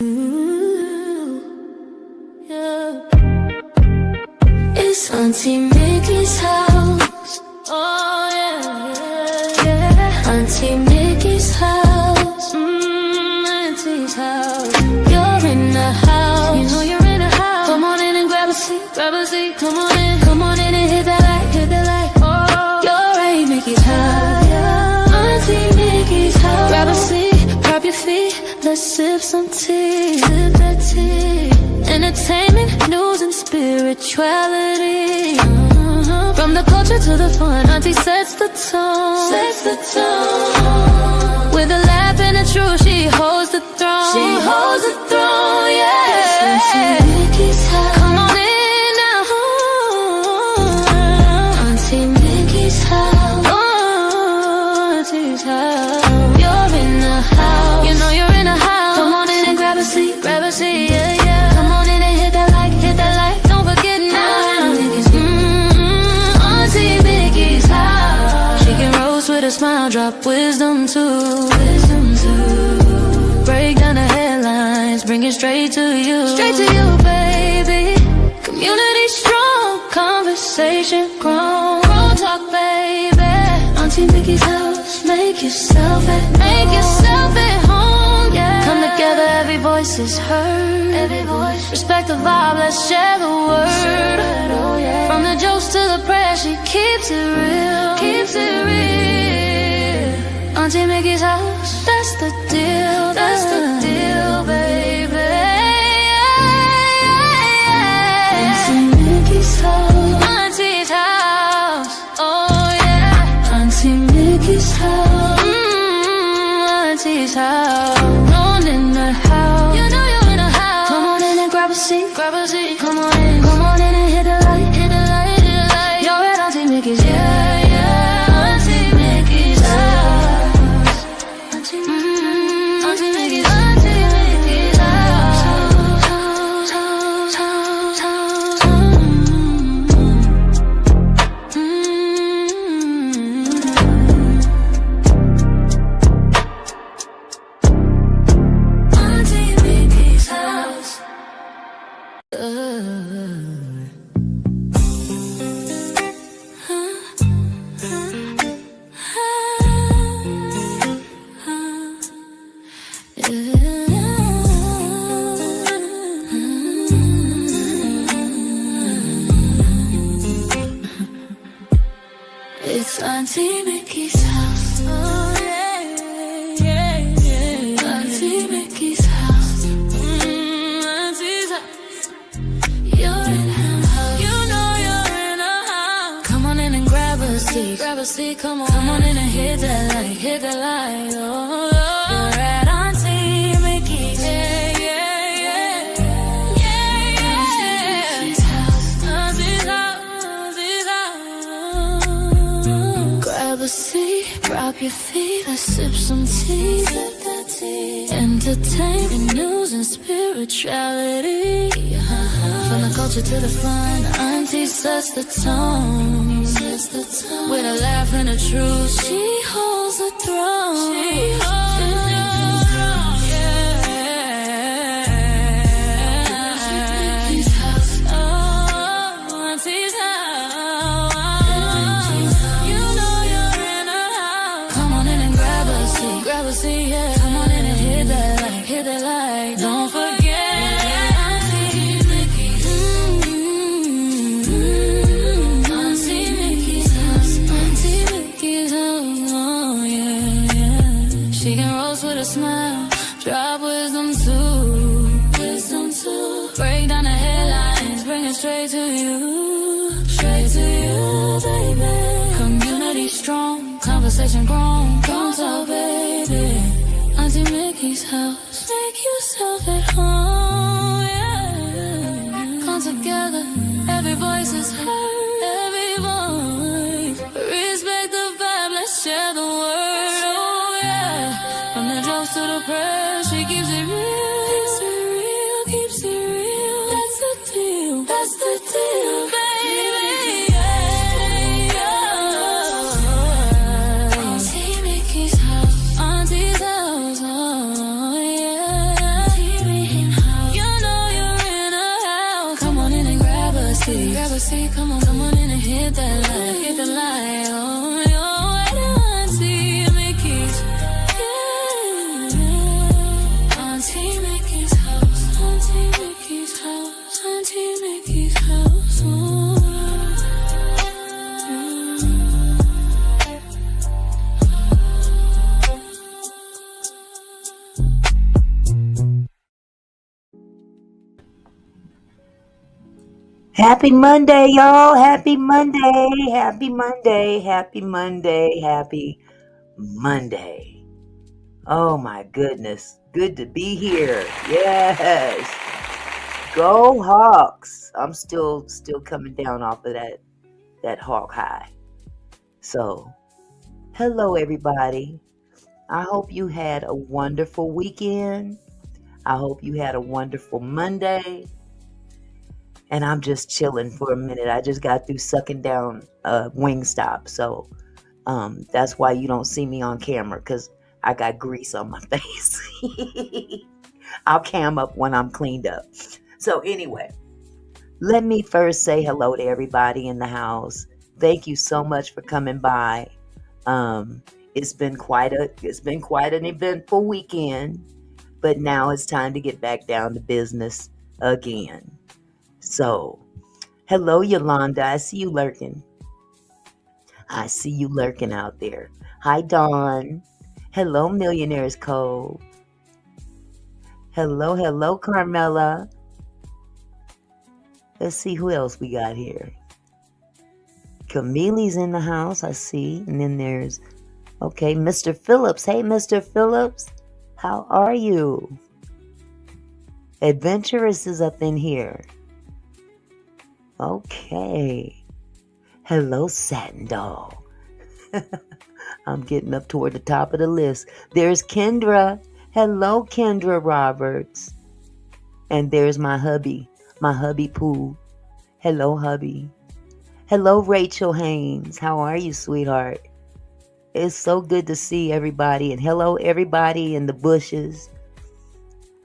Ooh, yeah. It's Auntie Mickey's house. Oh yeah, yeah, yeah. Auntie Mickey's house. Auntie's house. You're in the house. You know you're in the house. Come on in and grab a seat, grab a seat. Come on in and hit that light, hit that light. Oh, you're right, Mickey's house. Auntie Mickey's house. Grab a seat, grab your feet. Let's sip some tea, sip that tea. Entertainment, news and spirituality. From the culture to the fun, Auntie sets the tone. Sets the tone. With a laugh and a truth, she holds the throne. She holds the throne, yeah. Auntie Mickey's house. Come on in now. Auntie Mickey's house. Oh, Auntie's house. You're in the house. You know you're in the house. Come on in and grab a seat, yeah, yeah. Come on in and hit that light. Don't forget now. Auntie Mickey's house. She can roast with a smile, drop wisdom too. Break down the headlines, bring it straight to you. Straight to you, baby. Community strong, conversation grown. Grown talk, baby. Auntie Mickey's house. Make yourself at home, yeah. Come together, every voice is heard. Every voice. Respect the vibe, let's share the word. Oh, yeah. From the jokes to the prayers, she keeps it real. Keeps it real. Auntie Mickey's house, that's the deal. That's the deal, baby. Auntie Mickey's house. Auntie's house. Oh yeah. Auntie Mickey's house. Auntie's house. On in the house. You know you're in the house. Come on in and grab a seat. Grab a seat. Come on in and hit the light. Hit the light, hit the light. You're at Auntie Mickey's. Yeah, yeah. Auntie Mickey's house. Auntie Mickey's. Auntie Mickey's house. Auntie Mickey's house. It's Auntie Mickey's house. Oh yeah, yeah, yeah. Auntie Mickey's house. Auntie's house. You're in her house. You know you're in her house. Come on in and grab a seat. Grab a seat, come on in and hit that light. Hit that light. Oh, you're at Auntie Mickey's. Yeah, yeah, yeah. Yeah, yeah. Auntie's house. Auntie's house. Auntie's house. Grab a seat, drop your feet. Let's sip some tea. Sip that tea. Entertainment, news and spirituality. From the culture to the fun, Auntie sets the tone. With a laugh and a truth, she holds the throne. She holds the throne, yeah. Auntie's house. Oh, Auntie's house. You know you're in a house. Come on in and grab a seat, yeah. Come on in and hit that light. Don't forget. Auntie Mickey's. Auntie Mickey's house. Auntie Mickey's house. Oh yeah, yeah. She can roast with a smile, drop wisdom too. Break down the headlines, bring it straight to you. Straight to you, baby. Community strong, conversation grown. Don't talk, baby. Auntie Mickey's house. Make yourself at home, yeah. Come together, every voice is heard. Every voice. Respect the vibe, let's share the word. Oh yeah. From the jokes to the prayers, she keeps it real. Keeps it real, keeps it real. That's the deal. That's the deal, baby. Yeah, yeah. Auntie Mickey's house. Auntie's house. Oh yeah. Auntie Mickey's hit that light, hit the light. Oh, you're right, Auntie Mickey's. Yeah. Auntie Mickey's house, Auntie Mickey's house, Auntie Mickey's house. Oh. Happy Monday, y'all. Happy Monday. Happy Monday. Happy Monday. Happy Monday. Oh my goodness. Good to be here. Yes. Go Hawks. I'm still coming down off of that Hawk high. So, hello everybody. I hope you had a wonderful weekend. I hope you had a wonderful Monday. And I'm just chilling for a minute. I just got through sucking down Wingstop. So that's why you don't see me on camera, because I got grease on my face. I'll cam up when I'm cleaned up. So anyway, let me first say hello to everybody in the house. Thank you so much for coming by. It's been quite an eventful weekend, but now it's time to get back down to business again. So, hello, Yolanda. I see you lurking. I see you lurking out there. Hi, Dawn. Hello, Millionaire's Cove. Hello, Carmela. Let's see who else we got here. Camille's in the house, I see. And then there's, okay, Mr. Phillips. Hey, Mr. Phillips. How are you? Adventurous is up in here. Okay. Hello, Satin Doll. I'm getting up toward the top of the list. There's Kendra. Hello, Kendra Roberts. And there's my hubby Pooh. Hello, hubby. Hello, Rachel Haynes. How are you, sweetheart? It's so good to see everybody. And hello, everybody in the bushes.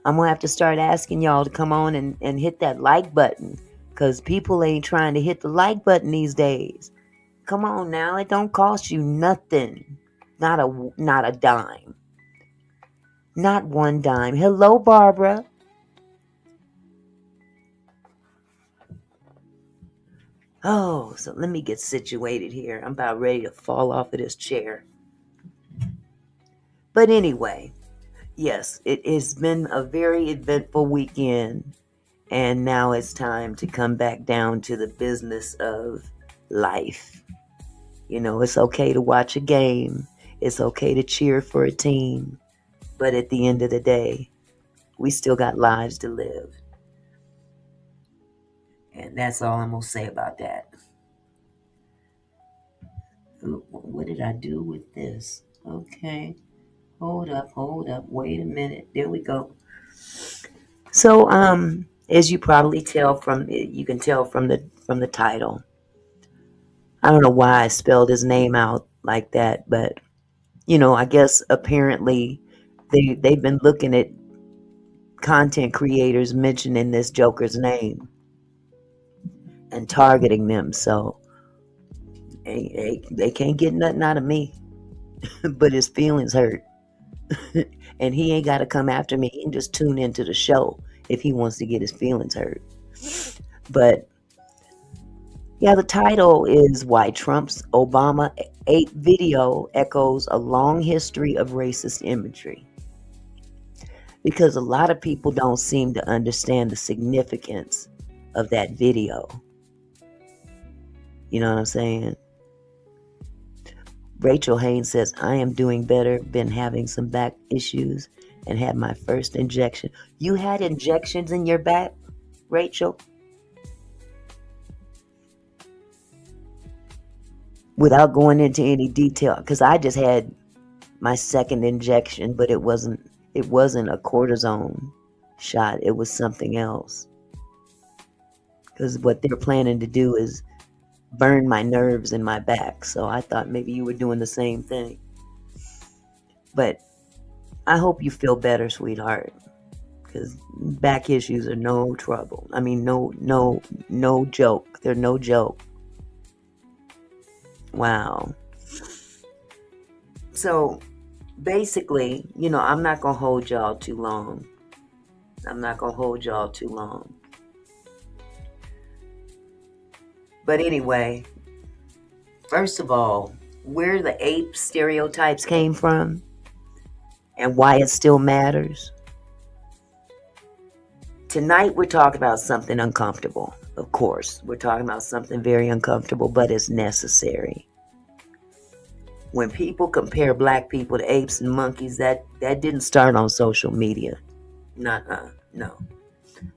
I'm going to have to start asking y'all to come on and hit that like button, because people ain't trying to hit the like button these days. Come on now. It don't cost you nothing. Not a dime. Not one dime. Hello, Barbara. Oh, so let me get situated here. I'm about ready to fall off of this chair. But anyway, yes, it has been a very eventful weekend. And now it's time to come back down to the business of life. You know, it's okay to watch a game. It's okay to cheer for a team. But at the end of the day, we still got lives to live. And that's all I'm going to say about that. What did I do with this? Okay. Hold up. Wait a minute. There we go. So, as you probably you can tell from the title. I don't know why I spelled his name out like that, but I guess apparently they've been looking at content creators mentioning this Joker's name and targeting them. So they can't get nothing out of me, but his feelings hurt. And he ain't got to come after me. He can just tune into the show if he wants to get his feelings hurt. But yeah, the title is Why Trump's Obama Ape Video Echoes a Long History of Racist Imagery. Because a lot of people don't seem to understand the significance of that video. You know what I'm saying? Rachel Haynes says, I am doing better, been having some back issues, and had my first injection. You had injections in your back, Rachel? Without going into any detail, because I just had my second injection, but it wasn't a cortisone shot. It was something else. Because what they're planning to do is burn my nerves in my back. So I thought maybe you were doing the same thing. But I hope you feel better, sweetheart. Because back issues are no trouble. I mean, no joke. They're no joke. Wow. So basically, I'm not going to hold y'all too long. But anyway, first of all, where the ape stereotypes came from and why it still matters. Tonight we're talking about something uncomfortable. Of course, we're talking about something very uncomfortable, but it's necessary. When people compare black people to apes and monkeys, that didn't start on social media. No.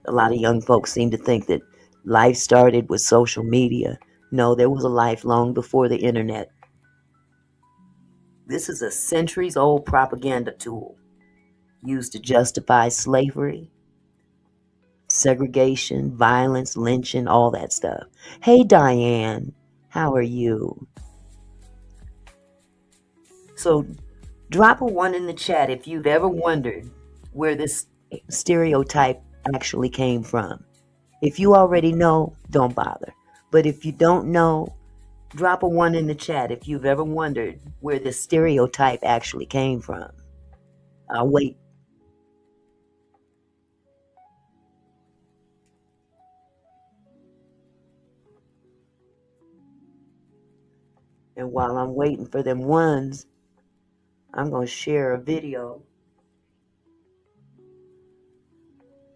A lot of young folks seem to think that life started with social media. No, there was a life long before the internet. This is a centuries-old propaganda tool used to justify slavery, segregation, violence, lynching, all that stuff. Hey, Diane, how are you? So drop a 1 in the chat if you've ever wondered where this stereotype actually came from. If you already know, don't bother. But if you don't know, drop a 1 in the chat if you've ever wondered where this stereotype actually came from. I'll wait. And while I'm waiting for them ones, I'm going to share a video.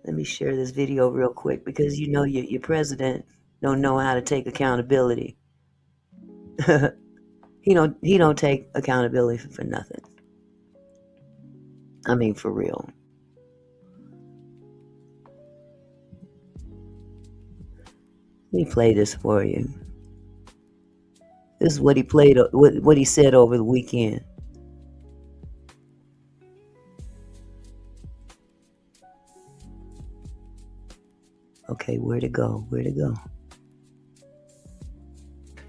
Let me share this video real quick because your president don't know how to take accountability. He don't take accountability for nothing. I mean, for real. Let me play this for you. This is what he played, what he said over the weekend. Okay, where to go?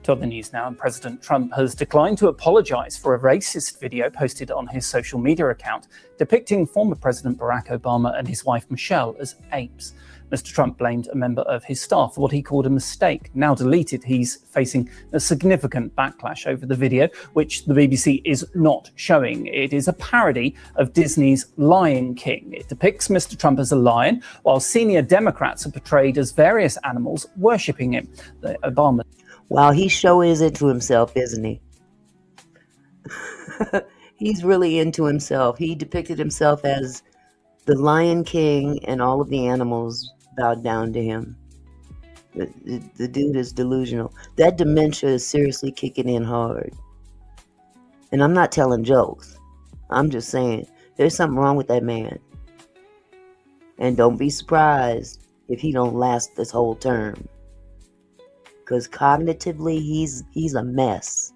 To other news now, and President Trump has declined to apologize for a racist video posted on his social media account depicting former President Barack Obama and his wife Michelle as apes. Mr. Trump blamed a member of his staff for what he called a mistake. Now deleted, he's facing a significant backlash over the video, which the BBC is not showing. It is a parody of Disney's Lion King. It depicts Mr. Trump as a lion, while senior Democrats are portrayed as various animals worshipping him. The Obama. Wow, he sure is into himself, isn't he? He's really into himself. He depicted himself as the Lion King, and all of the animals bowed down to him. The dude is delusional. That dementia is seriously kicking in hard. And I'm not telling jokes. I'm just saying, there's something wrong with that man. And don't be surprised if he don't last this whole term. Because cognitively, he's a mess.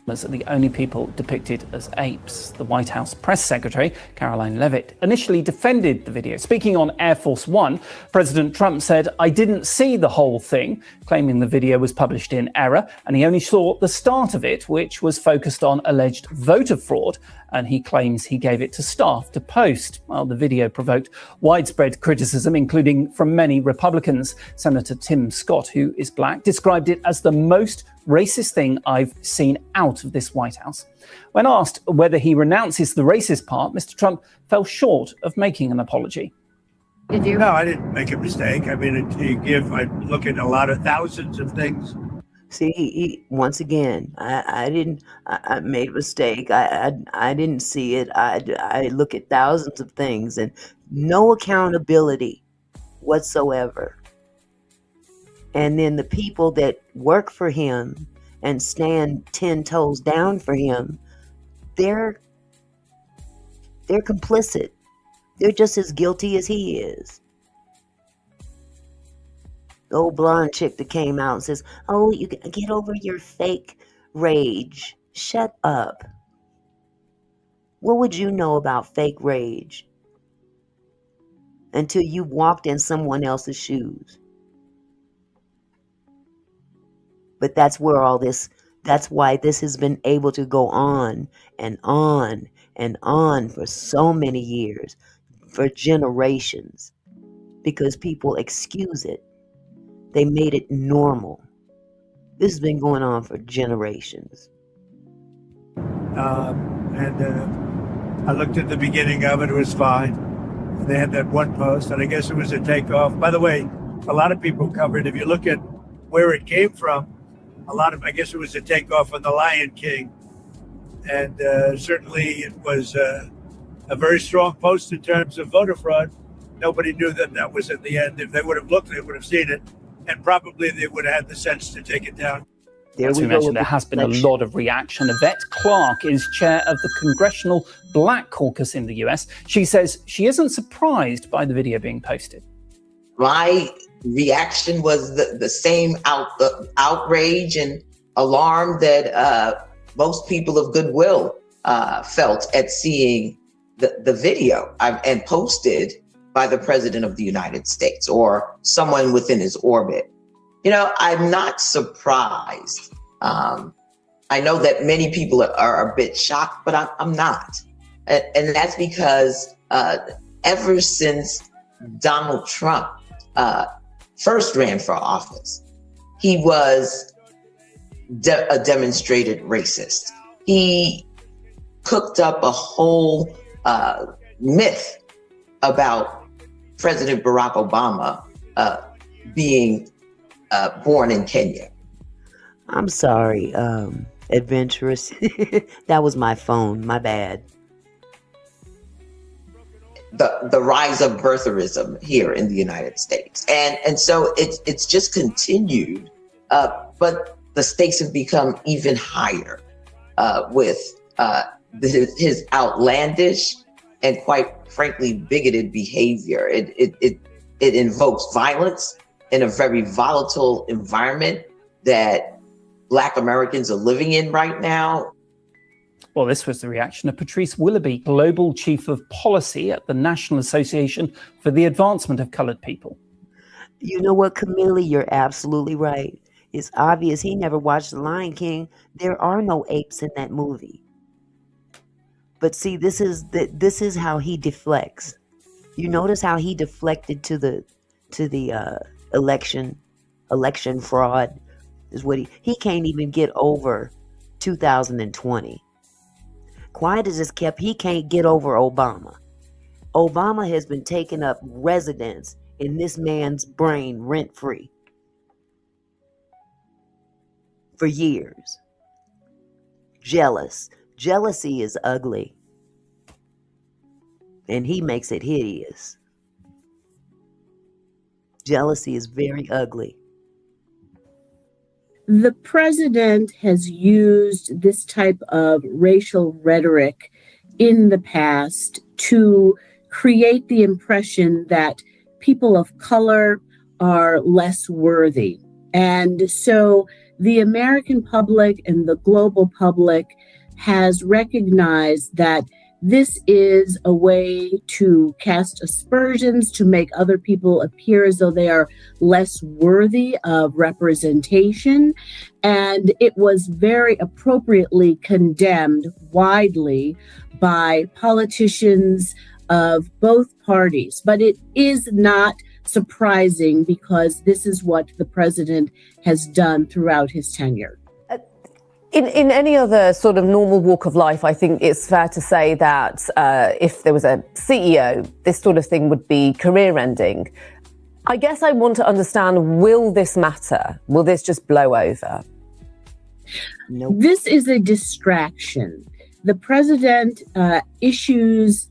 Are the only people depicted as apes. The White House press secretary, Caroline Leavitt, initially defended the video. Speaking on Air Force One, President Trump said, "I didn't see the whole thing," claiming the video was published in error, and he only saw the start of it, which was focused on alleged voter fraud, and he claims he gave it to staff to post. Well, the video provoked widespread criticism, including from many Republicans. Senator Tim Scott, who is black, described it as the most racist thing I've seen out of this White House. When asked whether he renounces the racist part, Mr. Trump fell short of making an apology. Did you? No, I didn't make a mistake. I mean, I look at a lot of thousands of things. See, once again, I made a mistake. I didn't see it. I look at thousands of things and no accountability whatsoever. And then the people that work for him and stand 10 toes down for him, they're complicit. They're just as guilty as he is. The old blonde chick that came out and says, "Oh, you get over your fake rage." Shut up. What would you know about fake rage until you walked in someone else's shoes? But that's why this has been able to go on and on and on for so many years, for generations, because people excuse it. They made it normal. This has been going on for generations. I looked at the beginning of it. It was fine. And they had that one post, and I guess it was a takeoff. By the way, a lot of people covered. If you look at where it came from, I guess it was a takeoff on the Lion King. And certainly it was a very strong post in terms of voter fraud. Nobody knew that was at the end. If they would have looked, they would have seen it. And probably they would have had the sense to take it down. As we mentioned, there has been a lot of reaction. Yvette Clarke is chair of the Congressional Black Caucus in the US. She says she isn't surprised by the video being posted. My reaction was the same outrage and alarm that most people of goodwill felt at seeing the video and posted by the President of the United States or someone within his orbit. You know, I'm not surprised. I know that many people are a bit shocked, but I'm not. And that's because ever since Donald Trump first ran for office, he was a demonstrated racist. He cooked up a whole myth about President Barack Obama being born in Kenya. I'm sorry, adventurous. That was my phone. My bad. The rise of birtherism here in the United States, and so it's just continued, but the stakes have become even higher with his outlandish and quite frankly bigoted behavior. It invokes violence in a very volatile environment that Black Americans are living in right now. Well, this was the reaction of Patrice Willoughby, Global Chief of Policy at the National Association for the Advancement of Coloured People. You know what, Camille? You're absolutely right. It's obvious he never watched The Lion King. There are no apes in that movie. But see, this is how he deflects. You notice how he deflected to the election fraud is what he can't even get over 2020. Quiet as it's kept, he can't get over Obama. Obama has been taking up residence in this man's brain rent-free for years. Jealousy is ugly, and he makes it hideous. Jealousy is very ugly. The president has used this type of racial rhetoric in the past to create the impression that people of color are less worthy. And so the American public and the global public has recognized that this is a way to cast aspersions, to make other people appear as though they are less worthy of representation. And it was very appropriately condemned widely by politicians of both parties. But it is not surprising because this is what the president has done throughout his tenure. In any other sort of normal walk of life, I think it's fair to say that if there was a CEO, this sort of thing would be career-ending. I guess I want to understand, will this matter? Will this just blow over? Nope. This is a distraction. The president issues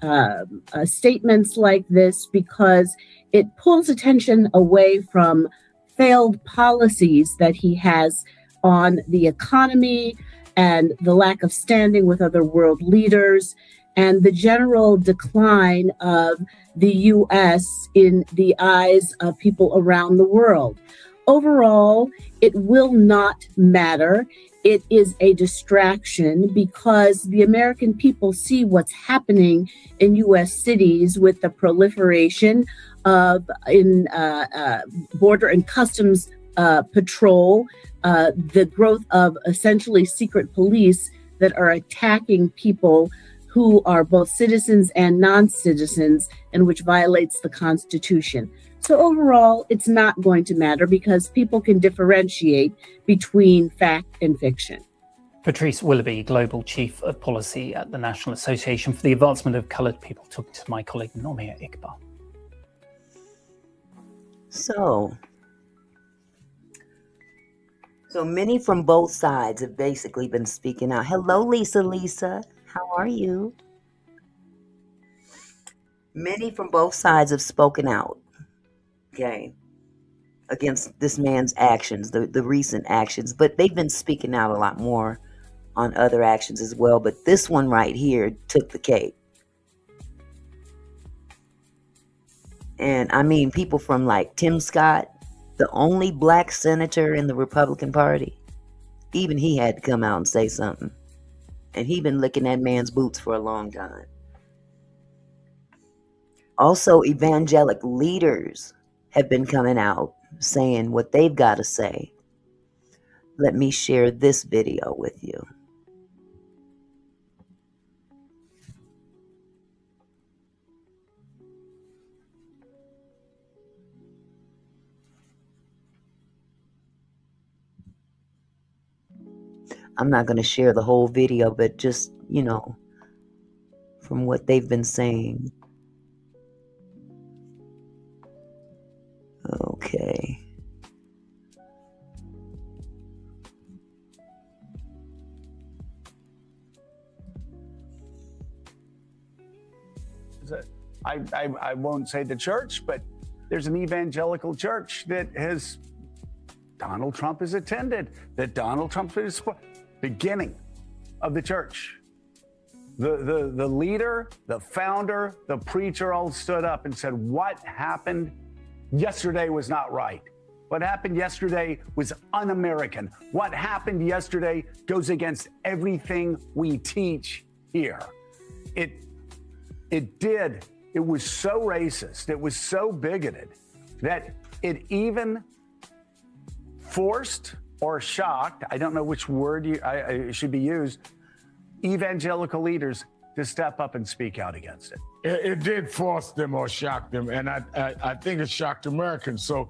statements like this because it pulls attention away from failed policies that he has on the economy and the lack of standing with other world leaders and the general decline of the U.S. in the eyes of people around the world. Overall, it will not matter. It is a distraction because the American people see what's happening in U.S. cities with the proliferation of border and customs patrol, the growth of essentially secret police that are attacking people who are both citizens and non-citizens, and which violates the Constitution. So overall, it's not going to matter because people can differentiate between fact and fiction. Patrice Willoughby, Global Chief of Policy at the National Association for the Advancement of Coloured People, talking to my colleague Nomia Iqbal. So many from both sides have basically been speaking out. Hello, Lisa. How are you? Many from both sides have spoken out, okay, against this man's actions, the recent actions, but they've been speaking out a lot more on other actions as well. But this one right here took the cake. And I mean, people from like Tim Scott, the only black senator in the Republican Party, even he had to come out and say something. And he been licking that man's boots for a long time. Also, evangelic leaders have been coming out saying what they've got to say. Let me share this video with you. I'm not going to share the whole video, but just, you know, from what they've been saying. Okay. I won't say the church, but there's an evangelical church that Donald Trump has attended, that Donald Trump is beginning of the church. The leader, the founder, the preacher all stood up and said, what happened yesterday was not right. What happened yesterday was un-American. What happened yesterday goes against everything we teach here. It was so racist, it was so bigoted that it even forced or shocked, I don't know which word it should be used, evangelical leaders to step up and speak out against it. It did force them or shock them, and I think it shocked Americans. So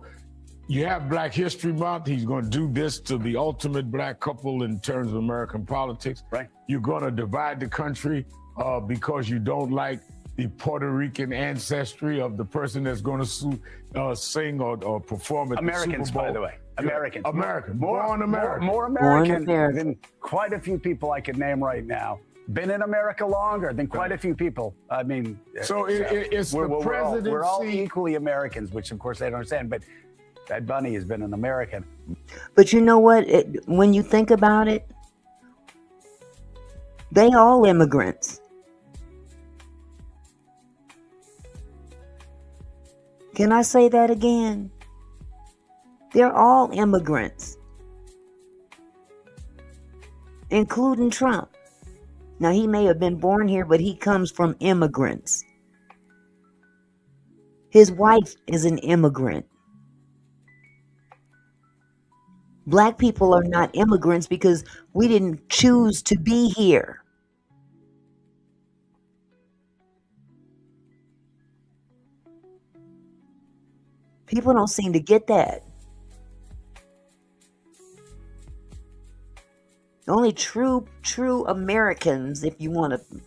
you have Black History Month. He's going to do this to the ultimate black couple in terms of American politics. Right. You're going to divide the country because you don't like the Puerto Rican ancestry of the person that's going to sing or perform at Americans, the Super Bowl. by the way. Americans. American. Born American. More American than quite a few people I could name right now. Been in America longer than quite a few people. I mean, so it's the presidency. We're all equally Americans, which of course they don't understand, but Bad Bunny has been an American. But you know what? When you think about it, they all immigrants. Can I say that again? They're all immigrants, including Trump. Now, he may have been born here, but he comes from immigrants. His wife is an immigrant. Black people are not immigrants because we didn't choose to be here. People don't seem to get that. The only true Americans, if you want to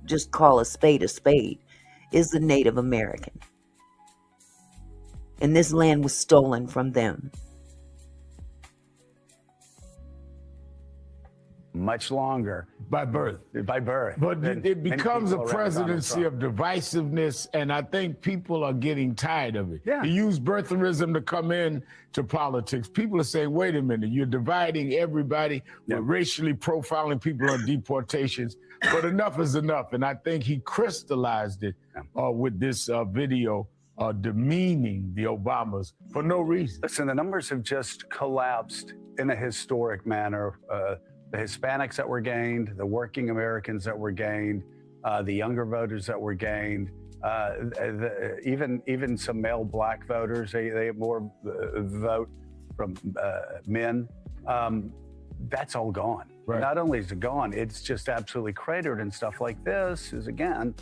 just call a spade, is the Native American. And this land was stolen from them. Much longer. By birth. But it becomes a presidency of divisiveness, and I think people are getting tired of it. Yeah. You use birtherism to come in to politics. People are saying, wait a minute, you're dividing everybody. We're racially profiling people on deportations, but enough is enough. And I think he crystallized it with this video demeaning the Obamas for no reason. Listen, the numbers have just collapsed in a historic manner. The Hispanics that were gained, the working Americans that were gained, the younger voters that were gained, even some male black voters, they have more vote from men. That's all gone. Right. Not only is it gone, it's just absolutely cratered, and stuff like this is, again,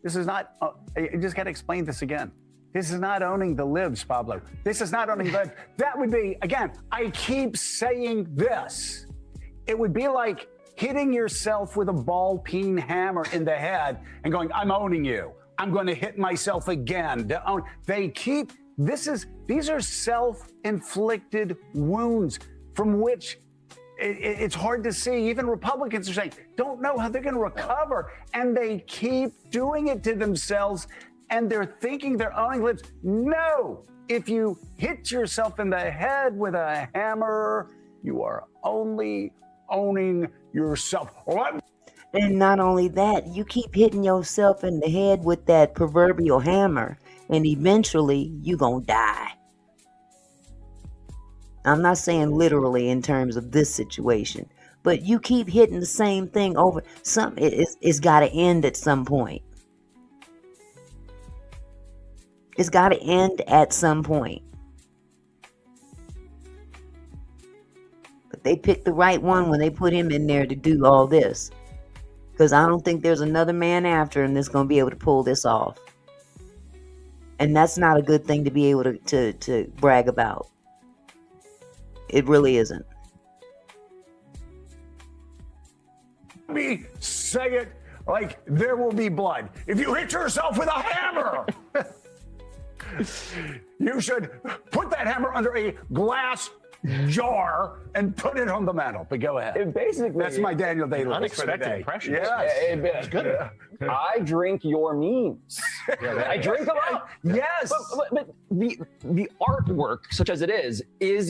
this is not, you just got to explain this again. This is not owning the libs, Pablo. This is not owning the libs. That would be, again, I keep saying this. It would be like hitting yourself with a ball-peen hammer in the head and going, I'm owning you. I'm going to hit myself again. These are self-inflicted wounds from which it's hard to see. Even Republicans are saying, don't know how they're going to recover. And they keep doing it to themselves, and they're thinking they're owning libs. No, if you hit yourself in the head with a hammer, you are only owning yourself. And not only that, you keep hitting yourself in the head with that proverbial hammer, and eventually you're going to die. I'm not saying literally in terms of this situation, but you keep hitting the same thing over. It's got to end at some point. It's got to end at some point. But they picked the right one when they put him in there to do all this. Because I don't think there's another man after him that's going to be able to pull this off. And that's not a good thing to be able to brag about. It really isn't. Let me say it like there will be blood. If you hit yourself with a hammer, you should put that hammer under a glass jar and put it on the mantle. But go ahead. Basically, that's my Daniel Day-Lewis. Unexpected impressions. Yes. It's good. I drink your memes. I drink them up. Yes. But the artwork, such as it is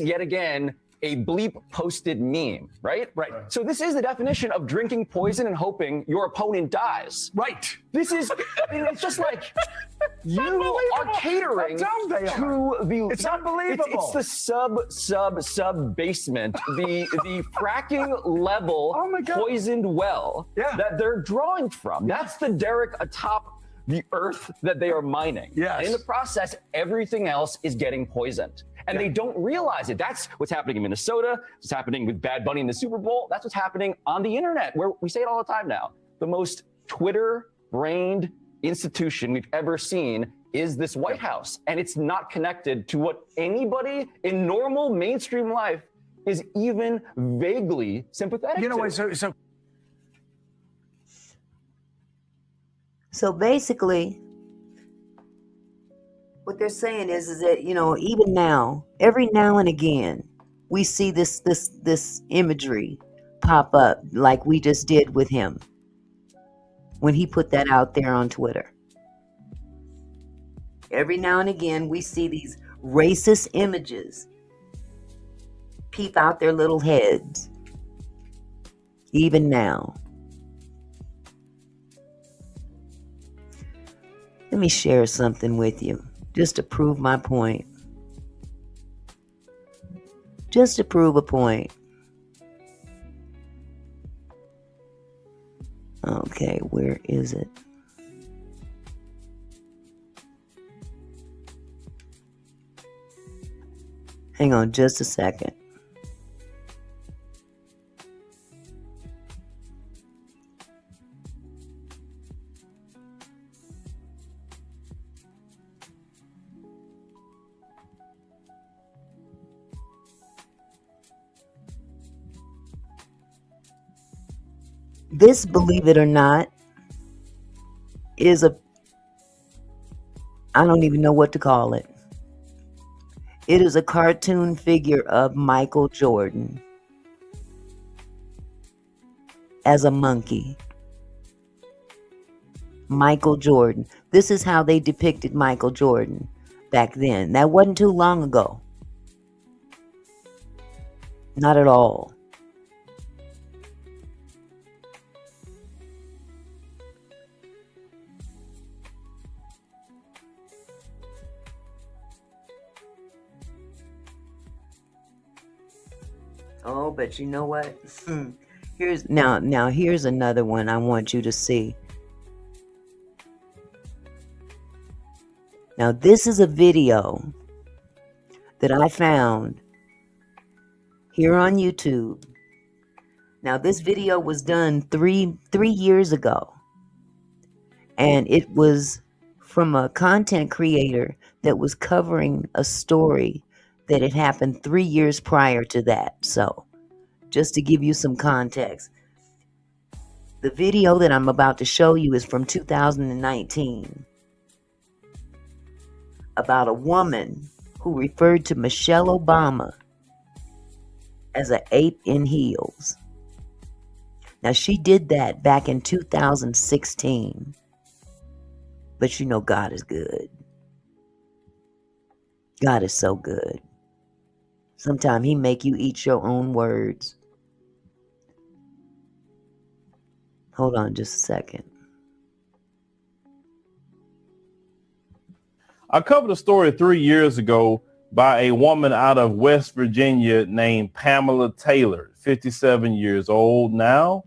yet again a bleep posted meme, right? Right. So this is the definition of drinking poison and hoping your opponent dies. Right. This is, I mean, it's just like you are catering to the. It's unbelievable. It's the sub basement, the fracking level poisoned well that they're drawing from. That's the derrick atop the earth that they are mining. Yes. And in the process, everything else is getting poisoned. And they don't realize it. That's what's happening in Minnesota. What's happening with Bad Bunny in the Super Bowl. That's what's happening on the internet, where we say it all the time now. The most Twitter-brained institution we've ever seen is this White House. And it's not connected to what anybody in normal mainstream life is even vaguely sympathetic to. So basically, what they're saying is that, you know, even now, every now and again, we see this imagery pop up like we just did with him when he put that out there on Twitter. Every now and again, we see these racist images peep out their little heads. Even now. Let me share something with you, just to prove my point. Just to prove a point. Okay, where is it? Hang on just a second. This, believe it or not, is I don't even know what to call it. It is a cartoon figure of Michael Jordan as a monkey. Michael Jordan. This is how they depicted Michael Jordan back then. That wasn't too long ago. Not at all. Oh, but you know what? Here's another one I want you to see. Now, this is a video that I found here on YouTube. Now, this video was done three years ago, and it was from a content creator that was covering a story that had happened 3 years prior to that. So, just to give you some context, the video that I'm about to show you is from 2019 about a woman who referred to Michelle Obama as an ape in heels. Now, she did that back in 2016. But you know God is good. God is so good. Sometimes he make you eat your own words. Hold on just a second. I covered a story 3 years ago by a woman out of West Virginia named Pamela Taylor, 57 years old now.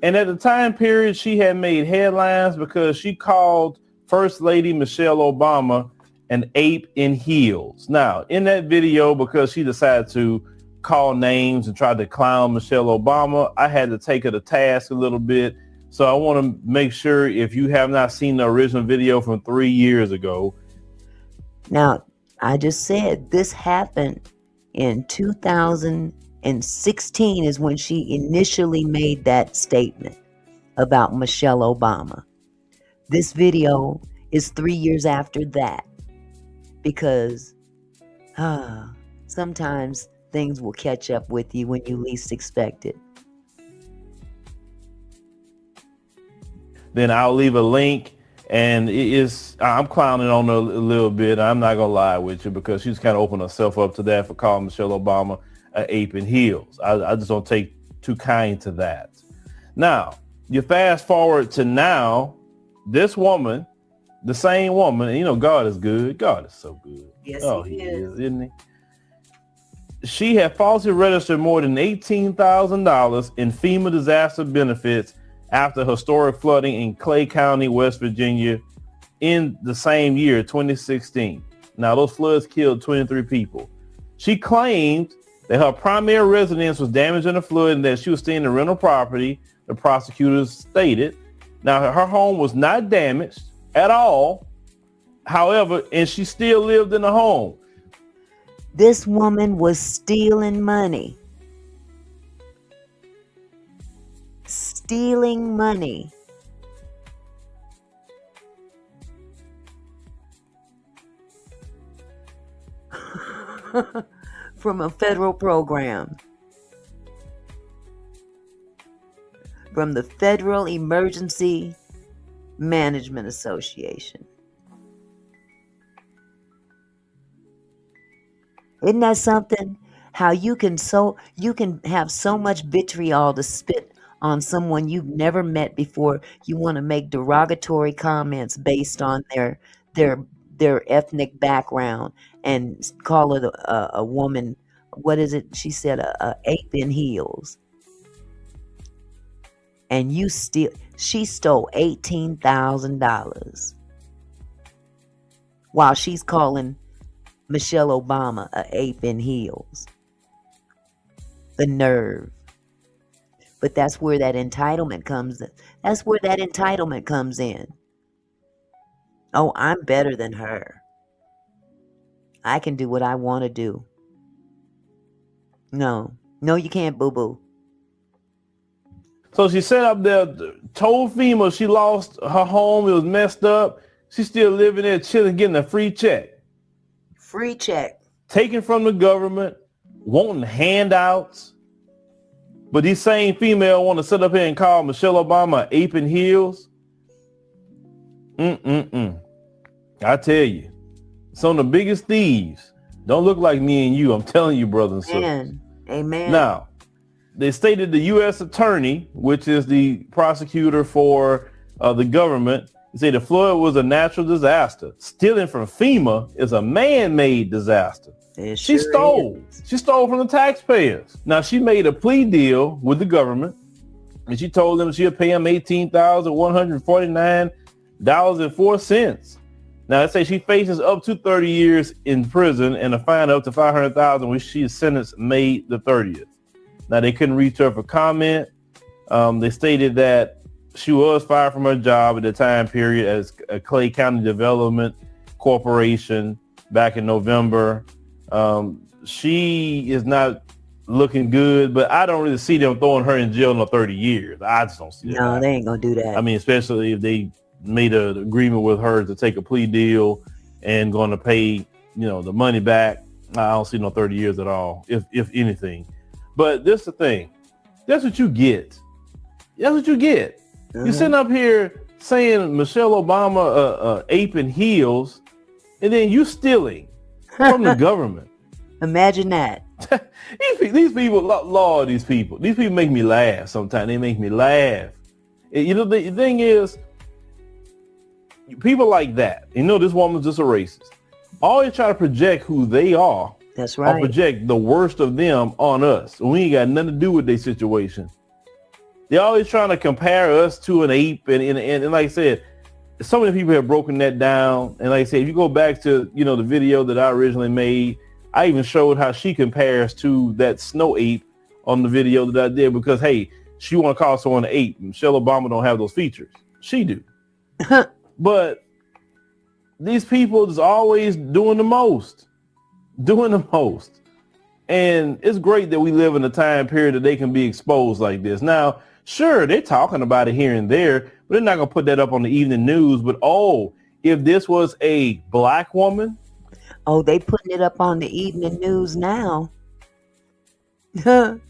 And at the time period, she had made headlines because she called First Lady Michelle Obama an ape in heels. Now, in that video, because she decided to call names and try to clown Michelle Obama, I had to take her to task a little bit. So I want to make sure, if you have not seen the original video from 3 years ago. Now, I just said this happened in 2016 is when she initially made that statement about Michelle Obama. This video is 3 years after that, because sometimes things will catch up with you when you least expect it. Then I'll leave a link, and I'm clowning on her a little bit. I'm not gonna lie with you, because she's kind of opened herself up to that for calling Michelle Obama an ape in heels. I just don't take too kind to that. Now, you fast forward to now, this woman, the same woman, and you know God is good. God is so good. Yes, he is, isn't he? She had falsely registered more than $18,000 in FEMA disaster benefits after historic flooding in Clay County, West Virginia in the same year, 2016. Now, those floods killed 23 people. She claimed that her primary residence was damaged in a flood and that she was staying in rental property, the prosecutors stated. Now, her home was not damaged at all. However, and she still lived in the home. This woman was stealing money. Stealing money. From a federal program. From the Federal Emergency Management Association. Isn't that something? How you can have so much vitriol to spit on someone you've never met before. You want to make derogatory comments based on their ethnic background and call it a woman. What is it? She said a ape in heels. And she stole $18,000 while she's calling Michelle Obama a ape in heels. The nerve. But that's where that entitlement comes in. That's where that entitlement comes in. Oh, I'm better than her. I can do what I want to do. No, you can't, boo-boo. So she set up there, told FEMA she lost her home. It was messed up. She's still living there, chilling, getting a free check. Free check. Taken from the government, wanting handouts. But these same female want to sit up here and call Michelle Obama ape in heels. I tell you, some of the biggest thieves don't look like me and you. I'm telling you, brothers and sisters. Amen. Now, they stated the U.S. attorney, which is the prosecutor for the government, say the flood was a natural disaster. Stealing from FEMA is a man-made disaster. She stole from the taxpayers. Now, she made a plea deal with the government, and she told them she'll pay them $18,149.04. Now, let's say she faces up to 30 years in prison and a fine up to $500,000, which she is sentenced May the 30th. Now, they couldn't reach her for comment. They stated that she was fired from her job at the time period as a Clay County Development Corporation. back in November. She is not looking good, but I don't really see them throwing her in jail no 30 years. I just don't see that. No, they ain't gonna do that. I mean, especially if they made an agreement with her to take a plea deal and going to pay, the money back. I don't see no 30 years at all, if anything. But this is the thing. That's what you get. That's what you get. You're sitting up here saying Michelle Obama ape in heels, and then you stealing from the government. Imagine that. These people, Lord, these people make me laugh sometimes. They make me laugh. The thing is, people like that, this woman's just a racist. Always try to project who they are. That's right. Or project the worst of them on us. We ain't got nothing to do with their situation. They're always trying to compare us to an ape. And like I said, so many people have broken that down. And like I said, if you go back to, the video that I originally made, I even showed how she compares to that snow ape on the video that I did because, hey, she want to call someone an ape. Michelle Obama don't have those features. She do. But these people is always doing the most. And it's great that we live in a time period that they can be exposed like this. Now, sure, they're talking about it here and there, but they're not going to put that up on the evening news. But, if this was a black woman, they putting it up on the evening news now. Because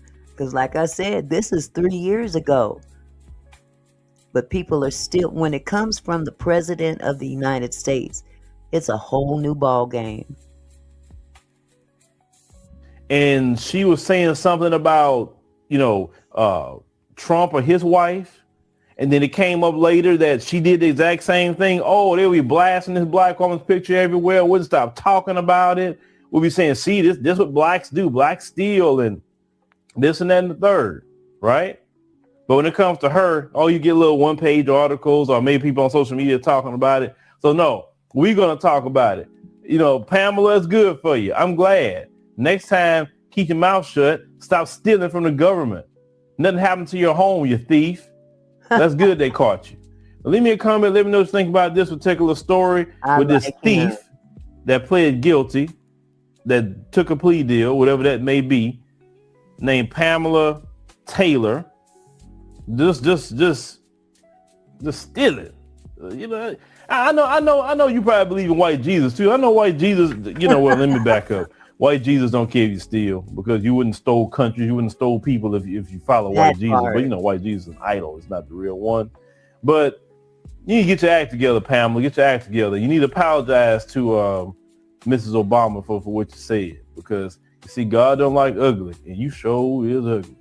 like I said, this is 3 years ago. But people are still, when it comes from the president of the United States, it's a whole new ball game. And she was saying something about, Trump or his wife. And then it came up later that she did the exact same thing. They'll be blasting this black woman's picture everywhere. Wouldn't stop talking about it. We'll be saying, see, this what blacks do. Blacks steal and this and that and the third, right? But when it comes to her, you get little one-page articles or maybe people on social media talking about it. So no, we're going to talk about it. Pamela is good for you. I'm glad. Next time, keep your mouth shut. Stop stealing from the government. Nothing happened to your home, you thief. That's good they caught you. Leave me a comment. Let me know what you think about this particular story with this thief that pled guilty, that took a plea deal, whatever that may be, named Pamela Taylor. Just steal it. I know you probably believe in white Jesus too. I know white Jesus, let me back up. White Jesus don't care if you steal because you wouldn't stole countries, you wouldn't stole people if you follow white Jesus. But white Jesus is an idol. It's not the real one. But you need to get your act together, Pamela. Get your act together. You need to apologize to Mrs. Obama for what you said because you see, God don't like ugly, and you sure is ugly.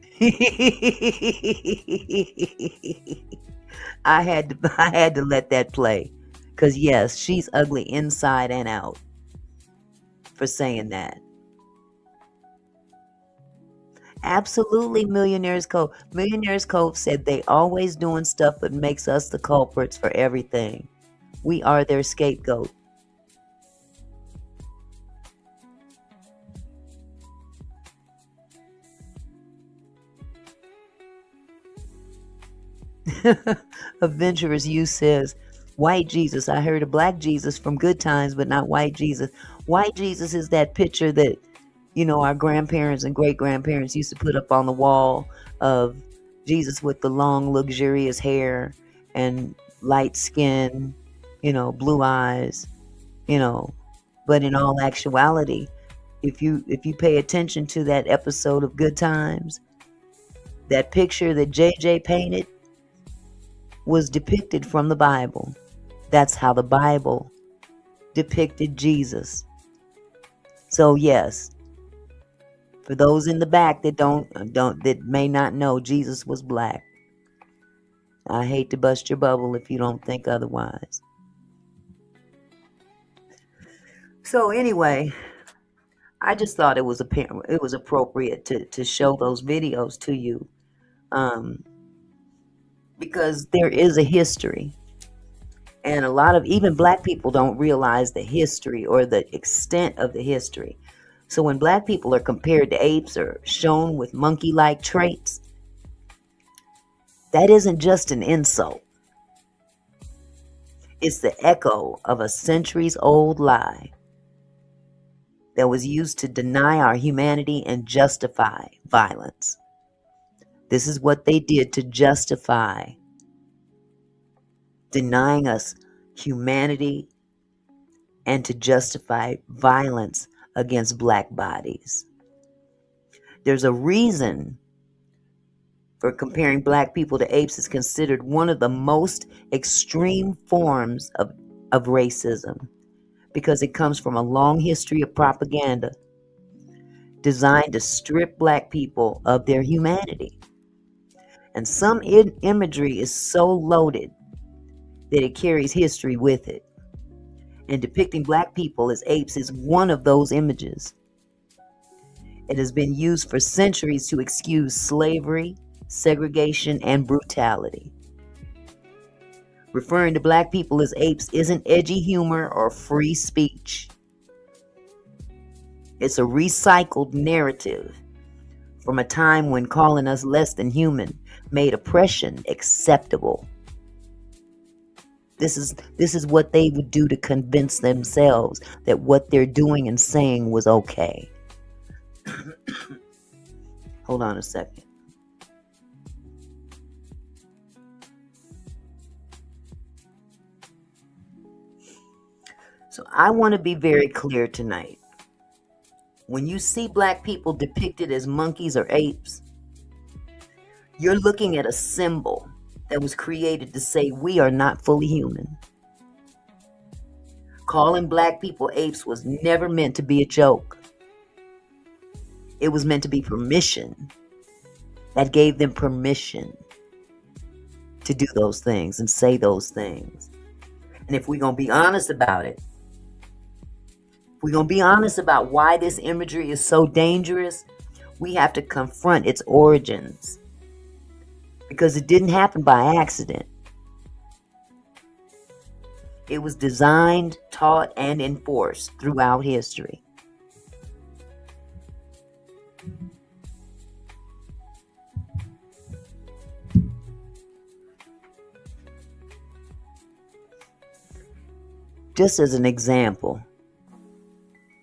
I had to let that play because yes, she's ugly inside and out for saying that. Absolutely, Millionaires Cove. Millionaires Cove said they always doing stuff that makes us the culprits for everything. We are their scapegoat. Adventurous You says, white Jesus. I heard a black Jesus from Good Times, but not white Jesus. White Jesus is that picture that, our grandparents and great-grandparents used to put up on the wall of Jesus with the long, luxurious hair and light skin, blue eyes, But in all actuality, if you pay attention to that episode of Good Times, that picture that JJ painted was depicted from the Bible. That's how the Bible depicted Jesus. So yes, for those in the back that that may not know, Jesus was black. I hate to bust your bubble if you don't think otherwise. So anyway, I just thought it was appropriate to show those videos to you, because there is a history, and a lot of even black people don't realize the history or the extent of the history. So when black people are compared to apes or shown with monkey-like traits, that isn't just an insult. It's the echo of a centuries-old lie. that was used to deny our humanity and justify violence. This is what they did to justify denying us humanity and to justify violence against Black bodies. There's a reason for comparing Black people to apes is considered one of the most extreme forms of racism, because it comes from a long history of propaganda designed to strip Black people of their humanity. And some imagery is so loaded that it carries history with it. And depicting Black people as apes is one of those images. It has been used for centuries to excuse slavery, segregation, and brutality. Referring to Black people as apes isn't edgy humor or free speech. It's a recycled narrative from a time when calling us less than human made oppression acceptable. This is what they would do to convince themselves that what they're doing and saying was okay. Hold on a second. So I want to be very clear tonight. When you see Black people depicted as monkeys or apes, you're looking at a symbol that was created to say we are not fully human. Calling Black people apes was never meant to be a joke. It was meant to be permission. That gave them permission to do those things and say those things. And if we're going to be honest about it, if we're going to be honest about why this imagery is so dangerous, we have to confront its origins. Because it didn't happen by accident. It was designed, taught, and enforced throughout history. Just as an example,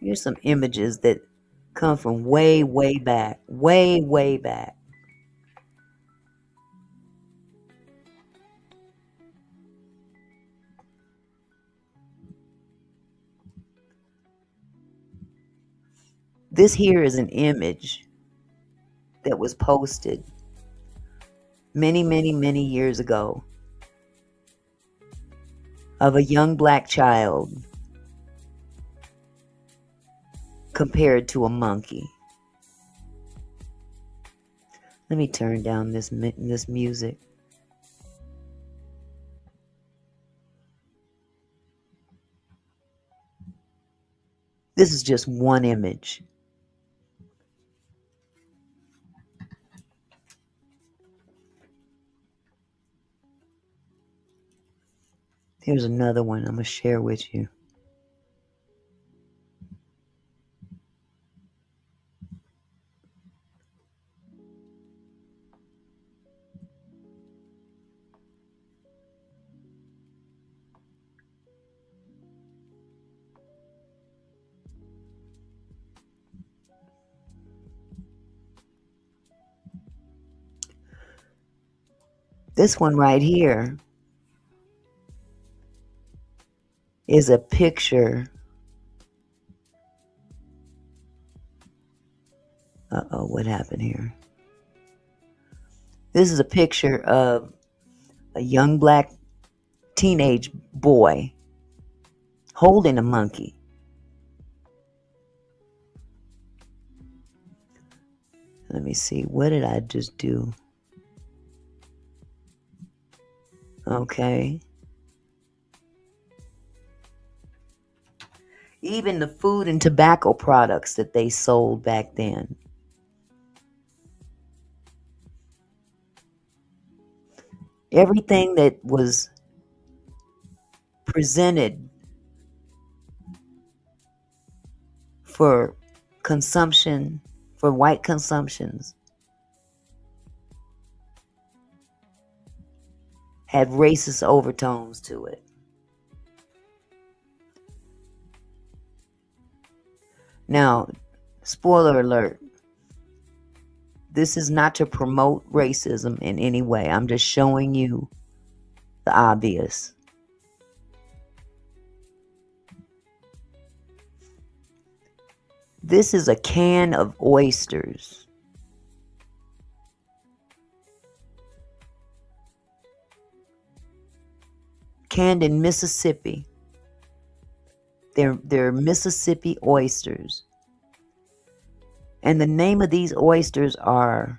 here's some images that come from way, way back. Way, way back. This here is an image that was posted many, many, many years ago of a young Black child compared to a monkey. Let me turn down this music. This is just one image. Here's another one I'm going to share with you. This one right here is a picture. Uh-oh, what happened here? This is a picture of a young Black teenage boy holding a monkey. Let me see, what did I just do? Okay. Even the food and tobacco products that they sold back then. Everything that was presented for consumption, for white consumptions, had racist overtones to it. Now, spoiler alert, this is not to promote racism in any way. I'm just showing you the obvious. This is a can of oysters. Canned in Mississippi. They're Mississippi oysters. And the name of these oysters are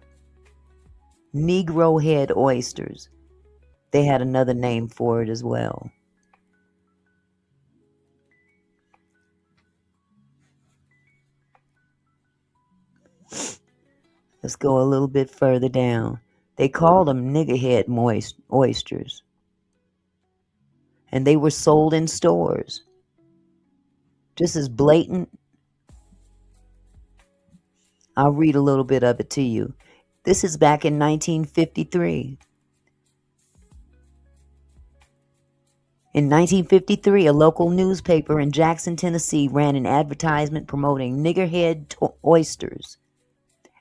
Negro head oysters. They had another name for it as well. Let's go a little bit further down. They called them niggerhead oysters. And they were sold in stores. Just as blatant. I'll read a little bit of it to you. This is back in 1953. In 1953, a local newspaper in Jackson, Tennessee ran an advertisement promoting niggerhead oysters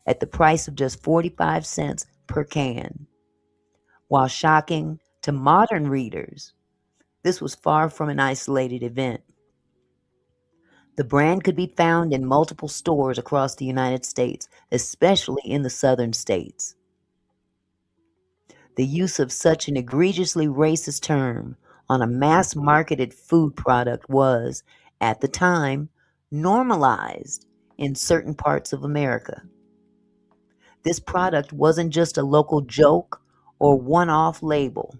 at the price of just 45 cents per can. While shocking to modern readers, this was far from an isolated event. The brand could be found in multiple stores across the United States, especially in the southern states. The use of such an egregiously racist term on a mass-marketed food product was, at the time, normalized in certain parts of America. This product wasn't just a local joke or one-off label.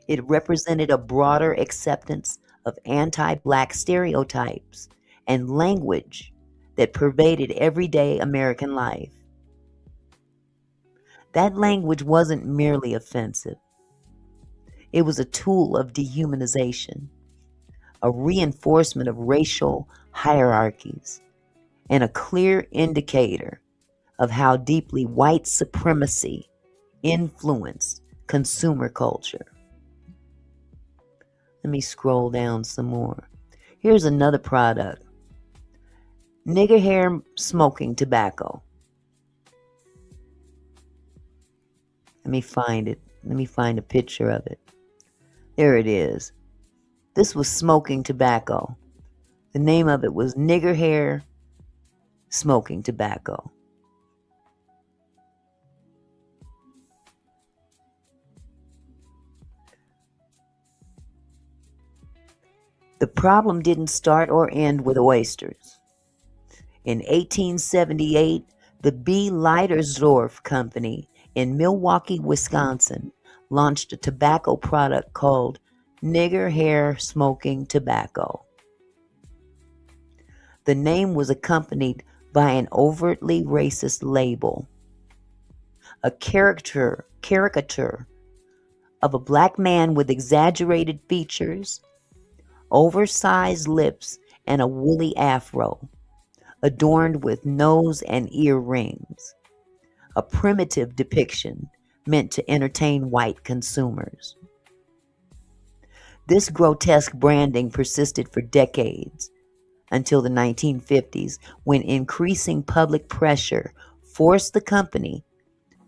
It represented a broader acceptance of anti-Black stereotypes and language that pervaded everyday American life. That language wasn't merely offensive. It was a tool of dehumanization, a reinforcement of racial hierarchies, and a clear indicator of how deeply white supremacy influenced consumer culture. Let me scroll down some more. Here's another product. Nigger hair smoking tobacco. Let me find it. Let me find a picture of it. There it is. This was smoking tobacco. The name of it was nigger hair smoking tobacco. The problem didn't start or end with oysters. In 1878, the B. Leitersdorf Company in Milwaukee, Wisconsin, launched a tobacco product called nigger hair smoking tobacco. The name was accompanied by an overtly racist label, a caricature of a black man with exaggerated features, oversized lips, and a woolly afro, adorned with nose and ear rings, a primitive depiction meant to entertain white consumers. This grotesque branding persisted for decades until the 1950s, when increasing public pressure forced the company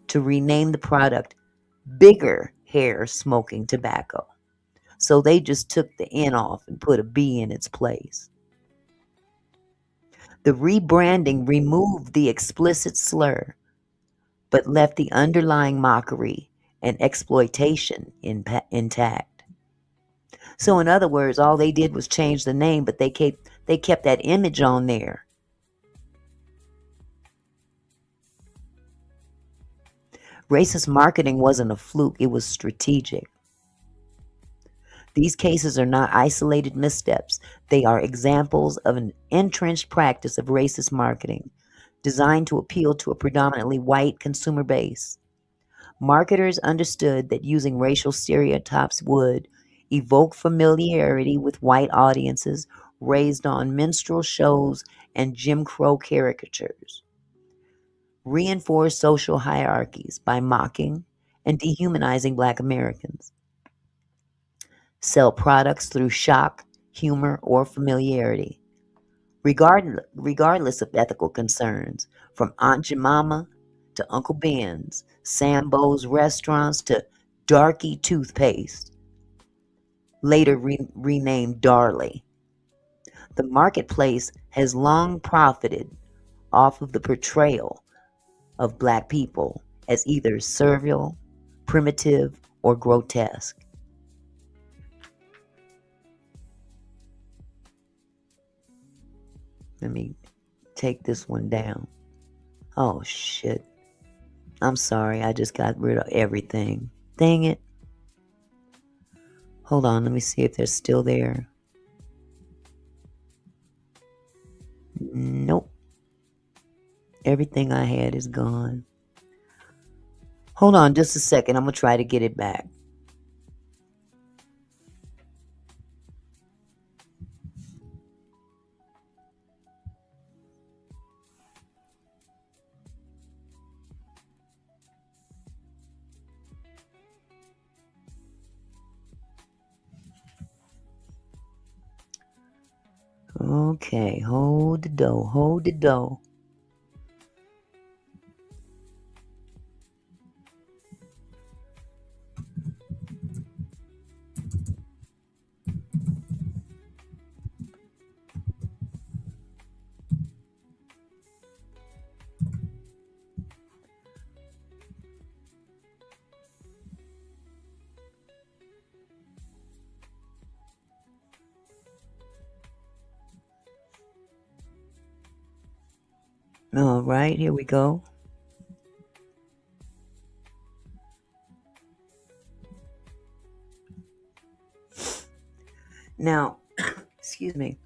to rename the product Bigger Hair Smoking Tobacco. So they just took the N off and put a B in its place. The rebranding removed the explicit slur, but left the underlying mockery and exploitation intact. So in other words, all they did was change the name, but they kept that image on there. Racist marketing wasn't a fluke, it was strategic. These cases are not isolated missteps. They are examples of an entrenched practice of racist marketing designed to appeal to a predominantly white consumer base. Marketers understood that using racial stereotypes would evoke familiarity with white audiences raised on minstrel shows and Jim Crow caricatures, reinforce social hierarchies by mocking and dehumanizing Black Americans, sell products through shock, humor, or familiarity, regardless of ethical concerns, from Aunt Jemima to Uncle Ben's, Sambo's restaurants to Darky toothpaste, later renamed Darley. The marketplace has long profited off of the portrayal of Black people as either servile, primitive, or grotesque. Let me take this one down. Oh, shit. I'm sorry, I just got rid of everything. Dang it. Hold on, let me see if they're still there. Nope. Everything I had is gone. Hold on just a second. I'm going to try to get it back. Okay, hold the dough, hold the dough. All right, here we go. Now, excuse me,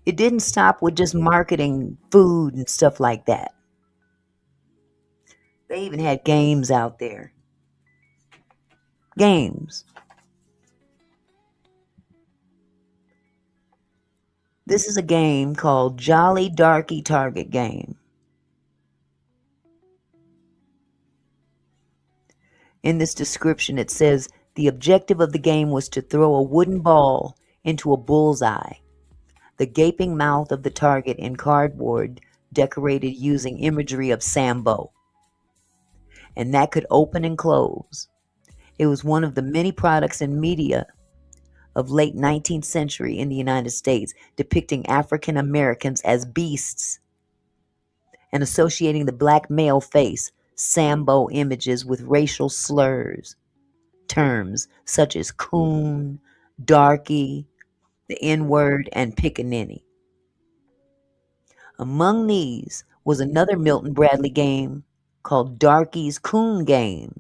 it didn't stop with just marketing food and stuff like that. They even had games out there. Games. This is a game called Jolly Darky Target Game. In this description, it says the objective of the game was to throw a wooden ball into a bullseye, the gaping mouth of the target in cardboard decorated using imagery of Sambo, and that could open and close. It was one of the many products in media of late 19th century in the United States depicting African Americans as beasts and associating the black male face, Sambo images with racial slurs, terms such as coon, darky, the N-word, and pickaninny. Among these was another Milton Bradley game called Darky's Coon Game.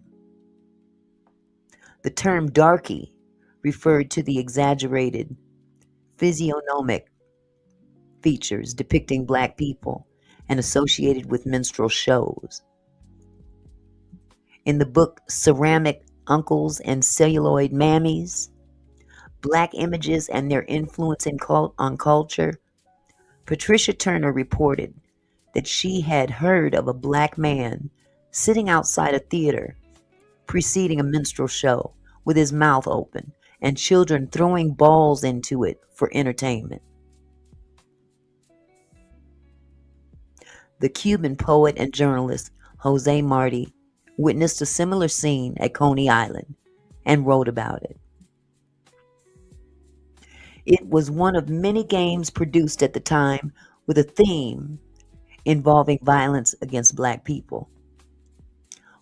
The term darky referred to the exaggerated physiognomic features depicting black people and associated with minstrel shows. In the book Ceramic Uncles and Celluloid Mammies, Black Images and Their Influence on Culture, Patricia Turner reported that she had heard of a black man sitting outside a theater preceding a minstrel show with his mouth open and children throwing balls into it for entertainment. The Cuban poet and journalist Jose Marti witnessed a similar scene at Coney Island and wrote about it. It was one of many games produced at the time with a theme involving violence against black people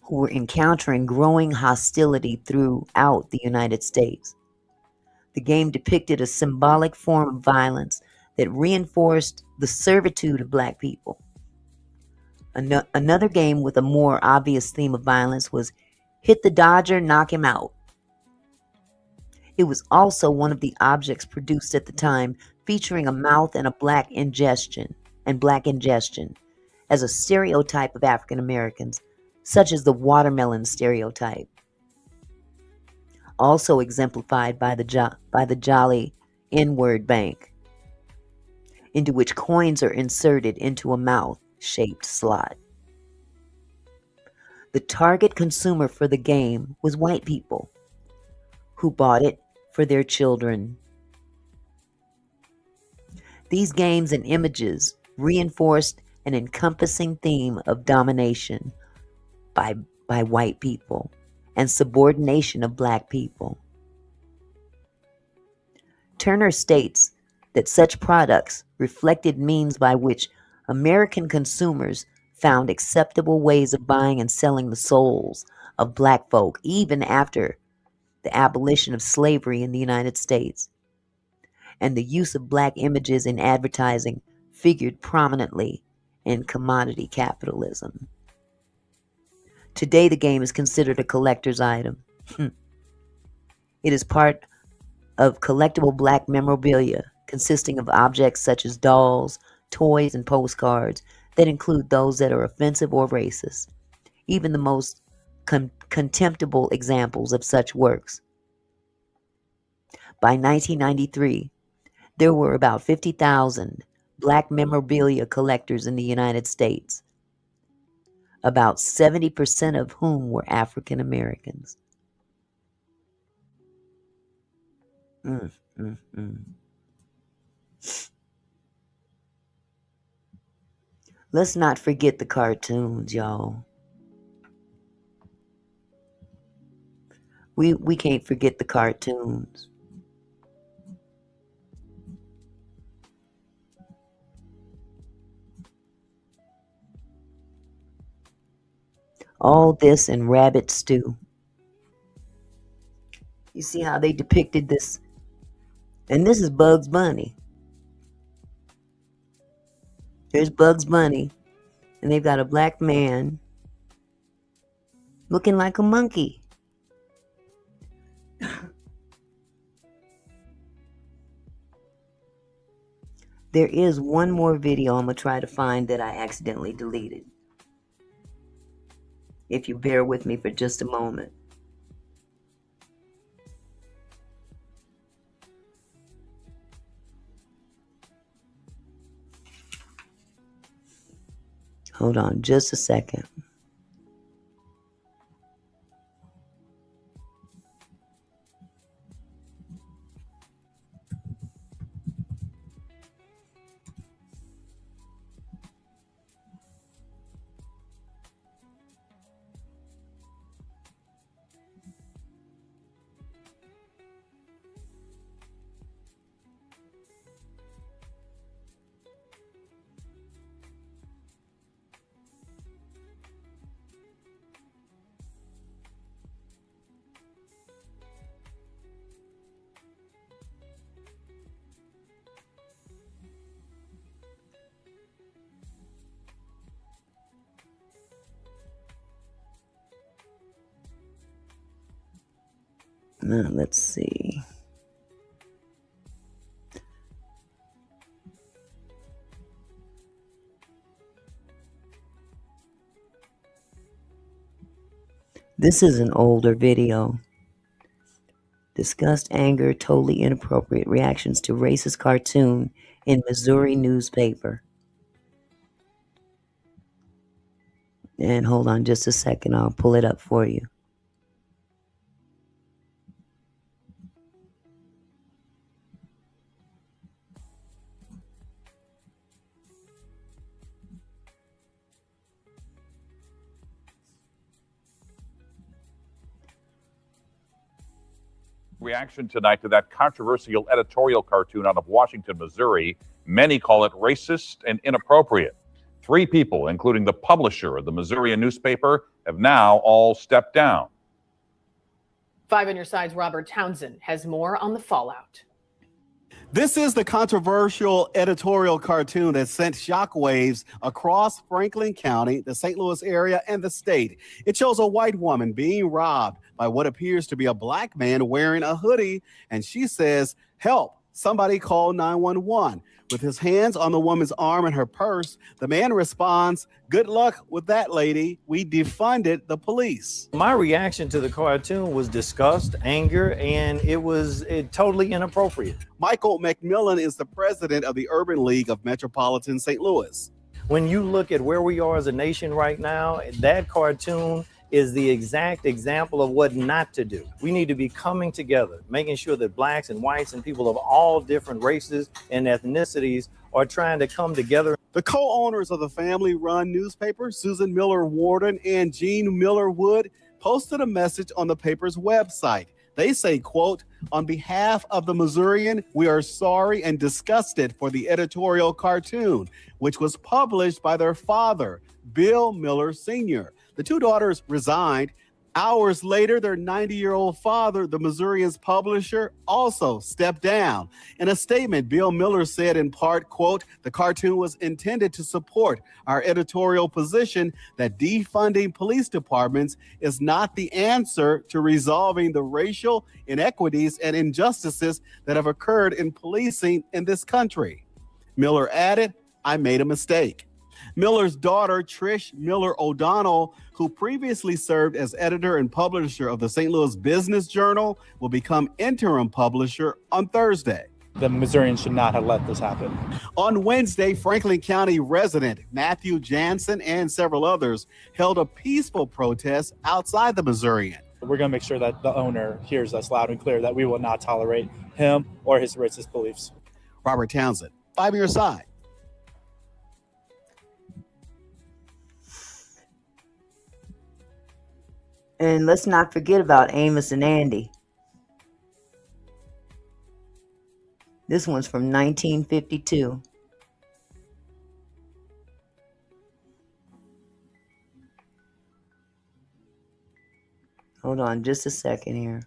who were encountering growing hostility throughout the United States. The game depicted a symbolic form of violence that reinforced the servitude of black people. Another game with a more obvious theme of violence was Hit the Dodger, Knock Him Out. It was also one of the objects produced at the time featuring a mouth and black ingestion as a stereotype of African Americans, such as the watermelon stereotype, also exemplified by the Jolly N-word bank, into which coins are inserted into a mouth-shaped slot. The target consumer for the game was white people who bought it for their children. These games and images reinforced an encompassing theme of domination by white people and subordination of black people. Turner states that such products reflected means by which American consumers found acceptable ways of buying and selling the souls of black folk even after the abolition of slavery in the United States. And the use of black images in advertising figured prominently in commodity capitalism. Today, the game is considered a collector's item. It is part of collectible black memorabilia consisting of objects such as dolls, toys, and postcards that include those that are offensive or racist, even the most contemptible examples of such works. By 1993, there were about 50,000 black memorabilia collectors in the United States, about 70% of whom were African Americans. Let's not forget the cartoons, y'all. We can't forget the cartoons. All this in rabbit stew. You see how they depicted this? And this is Bugs Bunny. Here's Bugs Bunny. And they've got a black man looking like a monkey. There is one more video I'm going to try to find that I accidentally deleted. If you bear with me for just a moment. Hold on just a second. Now, let's see. This is an older video. Disgust, anger, totally inappropriate reactions to racist cartoon in Missouri newspaper. And hold on just a second, I'll pull it up for you. Reaction tonight to that controversial editorial cartoon out of Washington, Missouri. Many call it racist and inappropriate. 3 people, including the publisher of the Missouri newspaper, have now all stepped down. 5 on your side's Robert Townsend has more on the fallout. This is the controversial editorial cartoon that sent shockwaves across Franklin County, the St. Louis area, and the state. It shows a white woman being robbed by what appears to be a black man wearing a hoodie, and she says, "Help, somebody call 911. With his hands on the woman's arm and her purse, the man responds, "Good luck with that, lady. We defunded the police." My reaction to the cartoon was disgust, anger, and it was totally inappropriate. Michael McMillan is the president of the Urban League of Metropolitan St. Louis. When you look at where we are as a nation right now, that cartoon is the exact example of what not to do. We need to be coming together, making sure that blacks and whites and people of all different races and ethnicities are trying to come together. The co-owners of the family-run newspaper, Susan Miller Warden and Jean Miller Wood, posted a message on the paper's website. They say, quote, "On behalf of the Missourian, we are sorry and disgusted for the editorial cartoon, which was published by their father, Bill Miller Sr. The two daughters resigned. Hours later, their 90-year-old father, the Missourian's publisher, also stepped down. In a statement, Bill Miller said in part, quote, "The cartoon was intended to support our editorial position that defunding police departments is not the answer to resolving the racial inequities and injustices that have occurred in policing in this country." Miller added, "I made a mistake." Miller's daughter, Trish Miller O'Donnell, who previously served as editor and publisher of the St. Louis Business Journal, will become interim publisher on Thursday. The Missourians should not have let this happen. On Wednesday, Franklin County resident Matthew Jansen and several others held a peaceful protest outside the Missourian. We're going to make sure that the owner hears us loud and clear that we will not tolerate him or his racist beliefs. Robert Townsend, 5 on your side. And let's not forget about Amos and Andy. This one's from 1952. Hold on just a second here.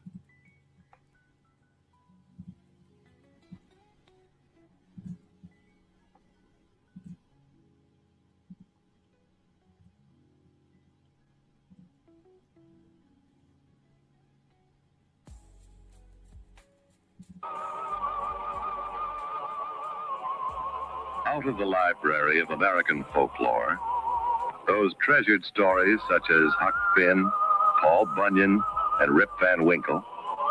Out of the library of American folklore, those treasured stories such as Huck Finn, Paul Bunyan, and Rip Van Winkle,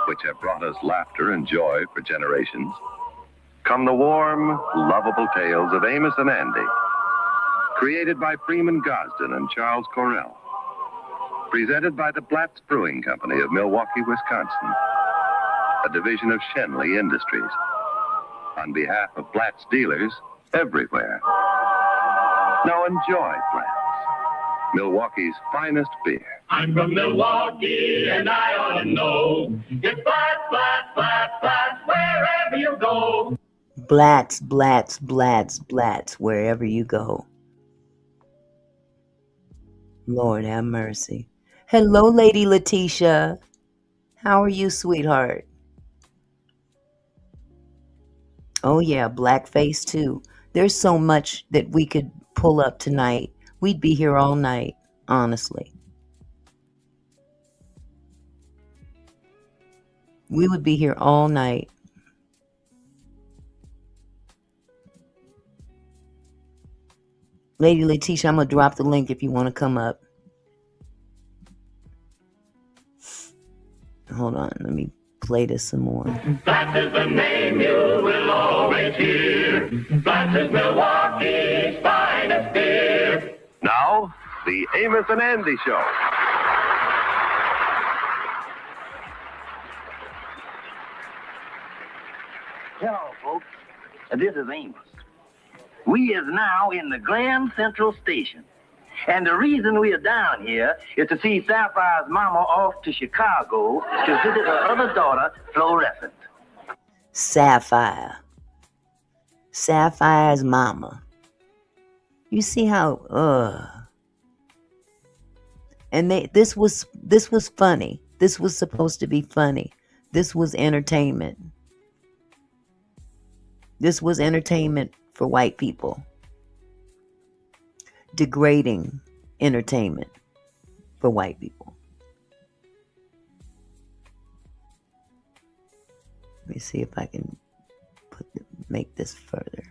which have brought us laughter and joy for generations, come the warm, lovable tales of Amos and Andy, created by Freeman Gosden and Charles Correll, presented by the Blatz Brewing Company of Milwaukee, Wisconsin, a division of Shenley Industries, on behalf of Blatz dealers everywhere. Now enjoy Blatz, Milwaukee's finest beer. I'm from Milwaukee and I ought to know. It's Blatz, Blatz, Blatz, Blatz, wherever you go. Blatz, Blatz, Blatz, Blatz, wherever you go. Lord have mercy. Hello, Lady Letitia. How are you, sweetheart? Oh yeah, blackface too. There's so much that we could pull up tonight. We'd be here all night, honestly. We would be here all night. Lady Letitia, I'm going to drop the link if you want to come up. Hold on, let me play this some more. Blatz is the name you will always hear. Blatz is Milwaukee's finest beer. Now, the Amos and Andy Show. Hello, folks. This is Amos. We is now in the Grand Central Station. And the reason we are down here is to see Sapphire's mama off to Chicago to visit her other daughter, Fluorescent. Sapphire. Sapphire's mama. You see how, and this was funny. This was supposed to be funny. This was entertainment. This was entertainment for white people. Degrading entertainment for white people. Let me see if I can make this further.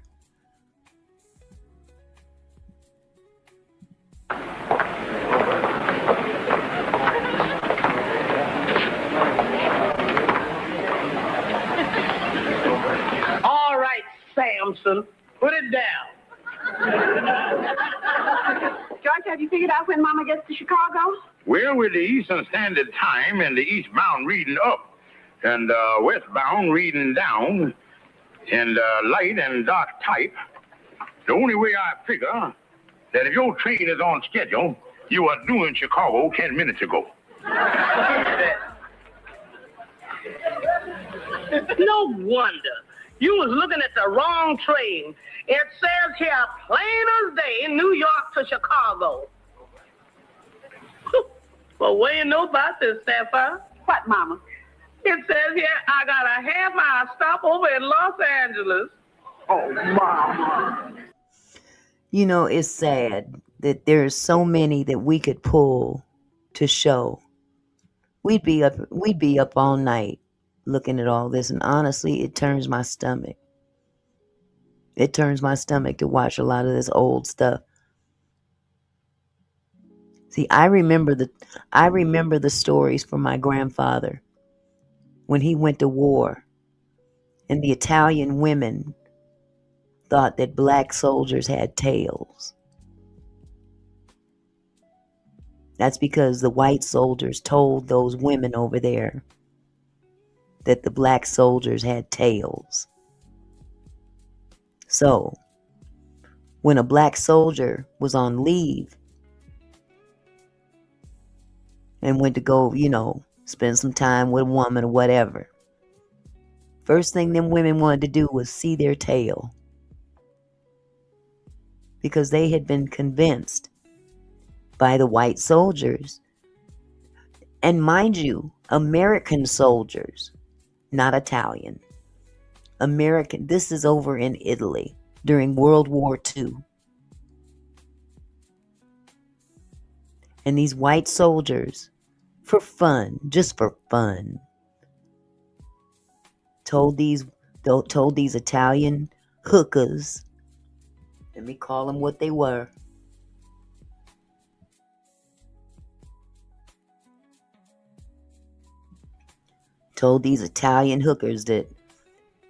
All right, Samson, put it down. George, have you figured out when Mama gets to Chicago? Well, with the Eastern Standard Time and the eastbound reading up and westbound reading down and light and dark type, the only way I figure that if your train is on schedule, you are due in Chicago 10 minutes ago. No wonder. You was looking at the wrong train. It says here, plain as day, New York to Chicago. Well, what do you know about this, Sapphire? What, Mama? It says here, I got a half-hour stopover in Los Angeles. Oh, Mama. You know, it's sad that there's so many that we could pull to show. We'd be up all night looking at all this, and honestly, it turns my stomach. It turns my stomach to watch a lot of this old stuff. See, I remember the stories from my grandfather when he went to war, and the Italian women thought that black soldiers had tails. That's because the white soldiers told those women over there that the black soldiers had tails. So, when a black soldier was on leave and went to go, spend some time with a woman or whatever, first thing them women wanted to do was see their tail. Because they had been convinced by the white soldiers, and mind you, American soldiers, not Italian. American, this is over in Italy during World War II. And these white soldiers, for fun, just for fun, told these Italian hookers, let me call them what they were, told these Italian hookers that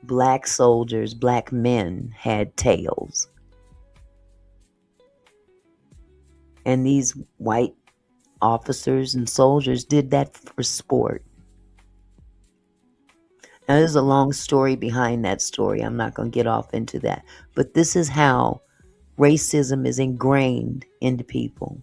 black soldiers, black men had tails. And these white officers and soldiers did that for sport. Now, there's a long story behind that story. I'm not going to get off into that. But this is how racism is ingrained into people.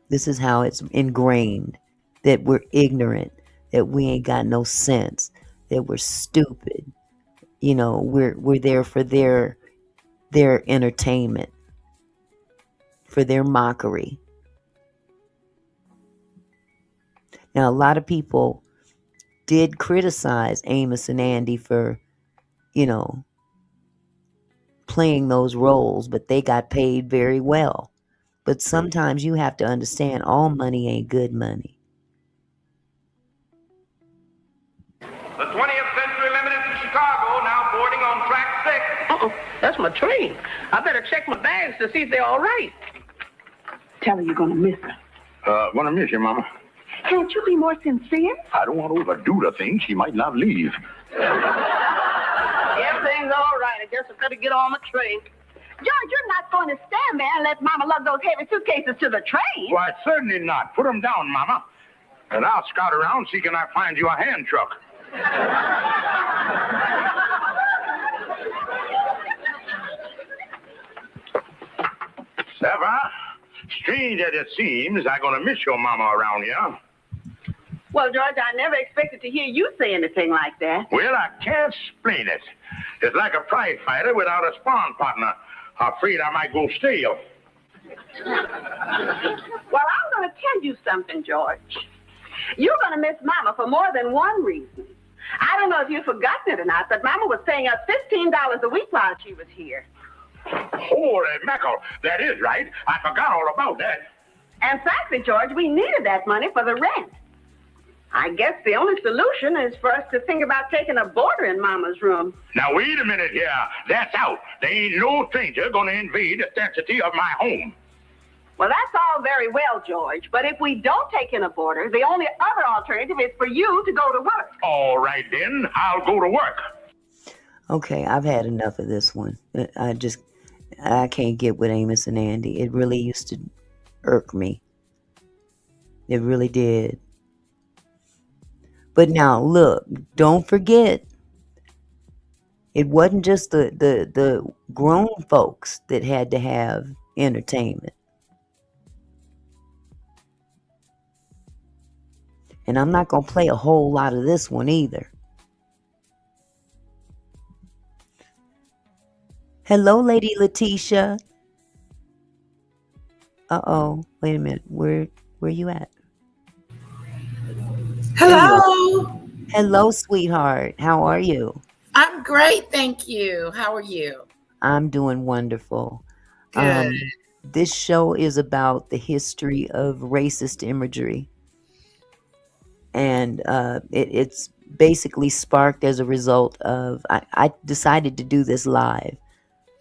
This is how it's ingrained, that we're ignorant, that we ain't got no sense, that we're stupid. We're there for their entertainment, for their mockery. Now, a lot of people did criticize Amos and Andy for, playing those roles, but they got paid very well. But sometimes you have to understand all money ain't good money. The 20th Century Limited to Chicago, now boarding on track 6. Uh-oh, that's my train. I better check my bags to see if they're all right. Tell her you're going to miss her. Gonna miss you, Mama. Can't you be more sincere? I don't want to overdo the thing. She might not leave. Everything's all right. I guess I better get on the train. George, you're not going to stand there and let Mama lug those heavy suitcases to the train. Why, certainly not. Put them down, Mama. And I'll scout around, see can I find you a hand truck. Sarah, strange as it seems, I'm going to miss your Mama around here. Well, George, I never expected to hear you say anything like that. Well, I can't explain it. It's like a prize fighter without a spawn partner. Afraid I might go stale. Well, I'm going to tell you something, George. You're going to miss Mama for more than one reason. I don't know if you've forgotten it or not, but Mama was paying us $15 a week while she was here. Holy mackerel, that is right. I forgot all about that. And frankly, George, we needed that money for the rent. I guess the only solution is for us to think about taking a boarder in Mama's room. Now, wait a minute here. That's out. There ain't no stranger going to invade the sanctity of my home. Well, that's all very well, George. But if we don't take in a boarder, the only other alternative is for you to go to work. All right, then. I'll go to work. Okay, I've had enough of this one. I can't get with Amos and Andy. It really used to irk me. It really did. But now look, don't forget, it wasn't just the grown folks that had to have entertainment. And I'm not going to play a whole lot of this one either. Hello, Lady Letitia. Uh-oh. Wait a minute. Where you at? Hello. Hello, sweetheart. How are you? I'm great, thank you. How are you? I'm doing wonderful. Good. This show is about the history of racist imagery. And it's basically sparked as a result of, I decided to do this live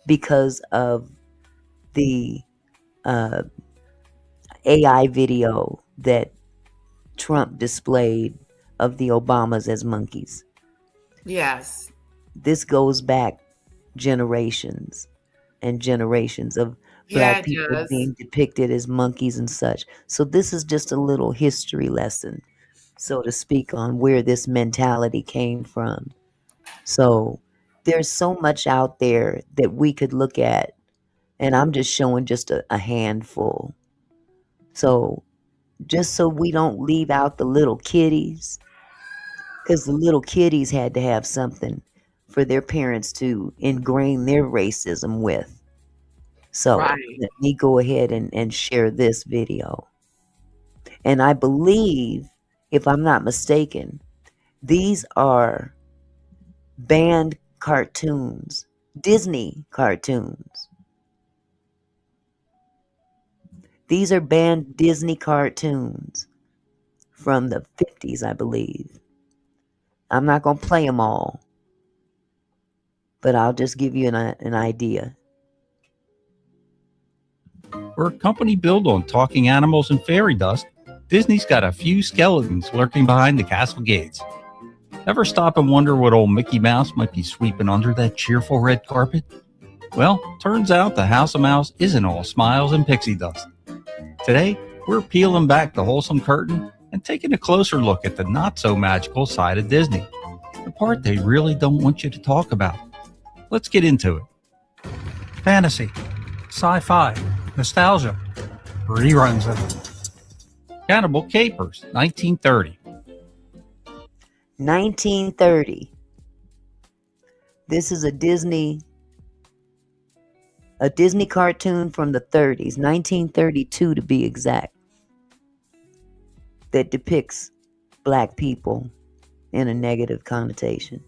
because of the AI video that Trump displayed of the Obamas as monkeys. Yes. This goes back generations and generations of Yeah, Black it people does. being depicted as monkeys and such. So this is just a little history lesson, so to speak, on where this mentality came from. So there's so much out there that we could look at, and I'm just showing just a handful. So just so we don't leave out the little kiddies, because the little kiddies had to have something for their parents to ingrain their racism with. So Right. let me go ahead and share this video. And I believe, if I'm not mistaken, these are banned cartoons, Disney cartoons. These are banned Disney cartoons from the 50s, I believe. I'm not going to play them all, but I'll just give you an idea. For a company built on talking animals and fairy dust, Disney's got a few skeletons lurking behind the castle gates. Ever stop and wonder what old Mickey Mouse might be sweeping under that cheerful red carpet? Well, turns out the House of Mouse isn't all smiles and pixie dust. Today, we're peeling back the wholesome curtain and taking a closer look at the not-so-magical side of Disney, the part they really don't want you to talk about. Let's get into it. Fantasy, sci-fi, nostalgia, reruns of it. Cannibal Capers, 1930. 1930. This is a Disney cartoon from the 30s, 1932 to be exact, that depicts Black people in a negative connotation.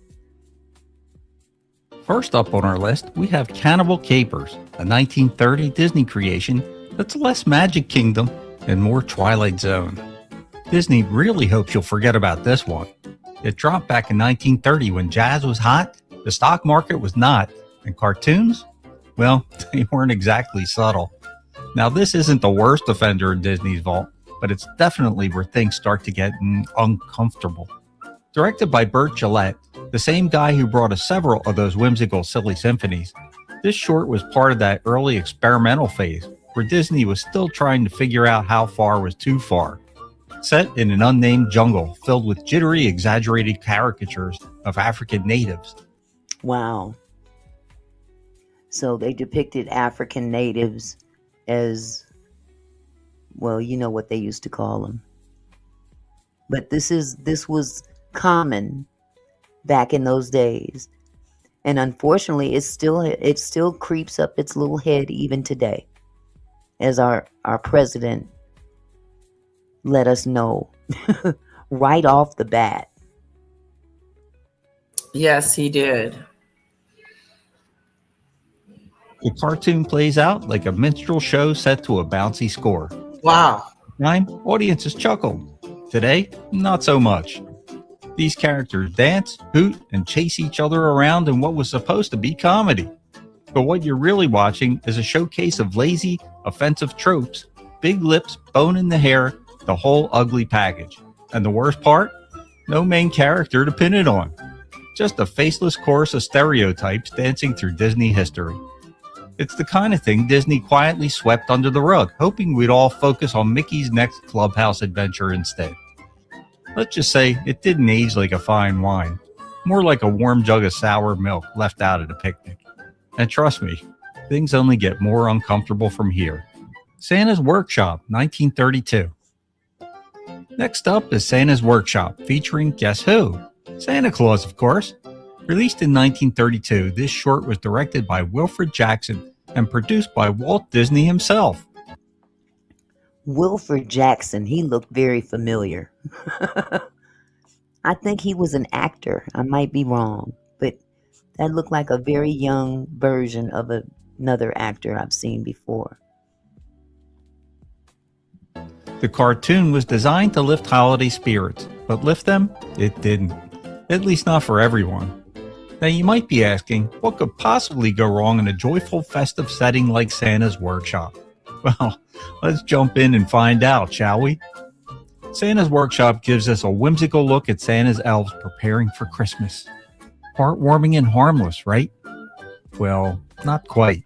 First up on our list, we have Cannibal Capers, a 1930 Disney creation that's less Magic Kingdom and more Twilight Zone. Disney really hopes you'll forget about this one. It dropped back in 1930 when jazz was hot, the stock market was not, and cartoons? Well, they weren't exactly subtle. Now, this isn't the worst offender in Disney's vault, but it's definitely where things start to get uncomfortable. Directed by Burt Gillette, the same guy who brought us several of those whimsical silly symphonies, this short was part of that early experimental phase where Disney was still trying to figure out how far was too far. Set in an unnamed jungle filled with jittery, exaggerated caricatures of African natives. Wow. So they depicted African natives as, well, you know what they used to call them. But this was common back in those days. And unfortunately, it still creeps up its little head even today, as our president let us know right off the bat. Yes, he did. The cartoon plays out like a minstrel show set to a bouncy score. Wow. Time, audiences chuckled. Today, not so much. These characters dance, hoot, and chase each other around in what was supposed to be comedy. But what you're really watching is a showcase of lazy, offensive tropes, big lips, bone in the hair, the whole ugly package. And the worst part? No main character to pin it on. Just a faceless chorus of stereotypes dancing through Disney history. It's the kind of thing Disney quietly swept under the rug, hoping we'd all focus on Mickey's next clubhouse adventure instead. Let's just say it didn't age like a fine wine, more like a warm jug of sour milk left out at a picnic. And trust me, things only get more uncomfortable from here. Santa's Workshop, 1932. Next up is Santa's Workshop, featuring guess who? Santa Claus, of course. Released in 1932, this short was directed by Wilfred Jackson and produced by Walt Disney himself. Wilfred Jackson, he looked very familiar. I think he was an actor. I might be wrong, but that looked like a very young version of another actor I've seen before. The cartoon was designed to lift holiday spirits, but lift them? It didn't. At least not for everyone. Now you might be asking, what could possibly go wrong in a joyful, festive setting like Santa's Workshop? Well, let's jump in and find out, shall we? Santa's Workshop gives us a whimsical look at Santa's elves preparing for Christmas. Heartwarming and harmless, right? Well, not quite.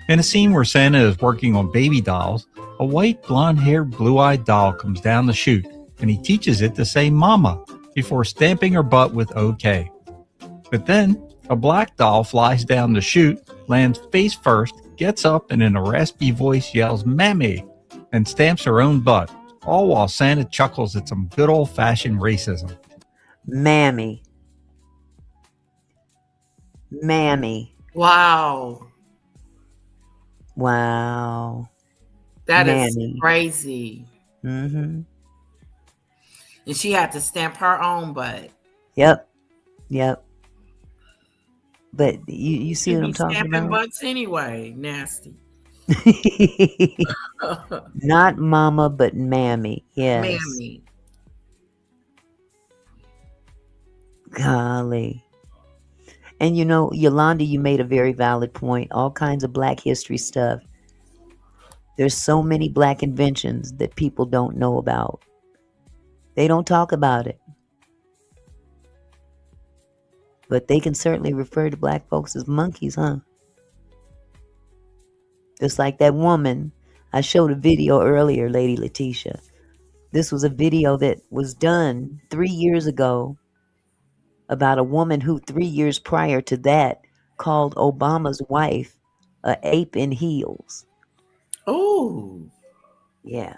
In a scene where Santa is working on baby dolls, a white, blonde-haired, blue-eyed doll comes down the chute, and he teaches it to say mama before stamping her butt with OK. But then, a black doll flies down the chute, lands face first, gets up, and in a raspy voice yells mammy, and stamps her own butt, all while Santa chuckles at some good old-fashioned racism. Mammy. Mammy. Wow. Wow. That is Mammy. crazy. Mm-hmm. And she had to stamp her own butt. Yep. But you see She what be I'm talking stamping about? butts anyway. Nasty. Not mama, but mammy. Yes. Mammy. Golly. And you know, Yolanda, you made a very valid point. All kinds of Black history stuff. There's so many Black inventions that people don't know about. They don't talk about it. But they can certainly refer to Black folks as monkeys, huh? Just like that woman. I showed a video earlier, Lady Letitia. This was a video that was done 3 years ago about a woman who 3 years prior to that called Obama's wife a ape in heels. Oh. Yeah.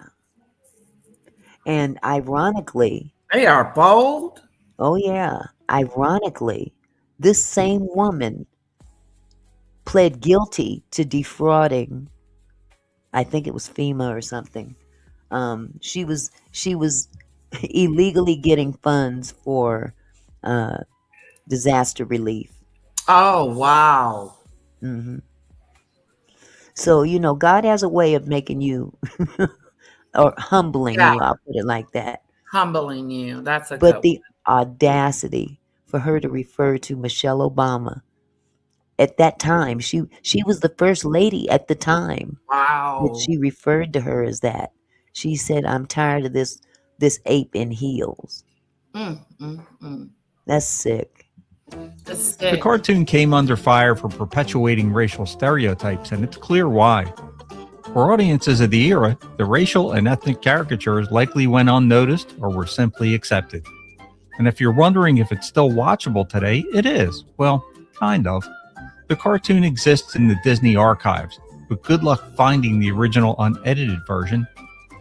And ironically, they are bold. Oh, yeah. Ironically, this same woman pled guilty to defrauding, I think it was FEMA or something. She was illegally getting funds for disaster relief. Oh, wow. Mm-hmm. So, you know, God has a way of making you, or humbling you, I'll put it like that. Humbling you. That's a But good the audacity for her to refer to Michelle Obama at that time, she was the first lady at the time. Wow. That she referred to her as that. She said, I'm tired of this ape in heels. That's sick. The cartoon came under fire for perpetuating racial stereotypes, and it's clear why. For audiences of the era, the racial and ethnic caricatures likely went unnoticed or were simply accepted. And if you're wondering if it's still watchable today, it is. Well, kind of. The cartoon exists in the Disney archives, but good luck finding the original unedited version.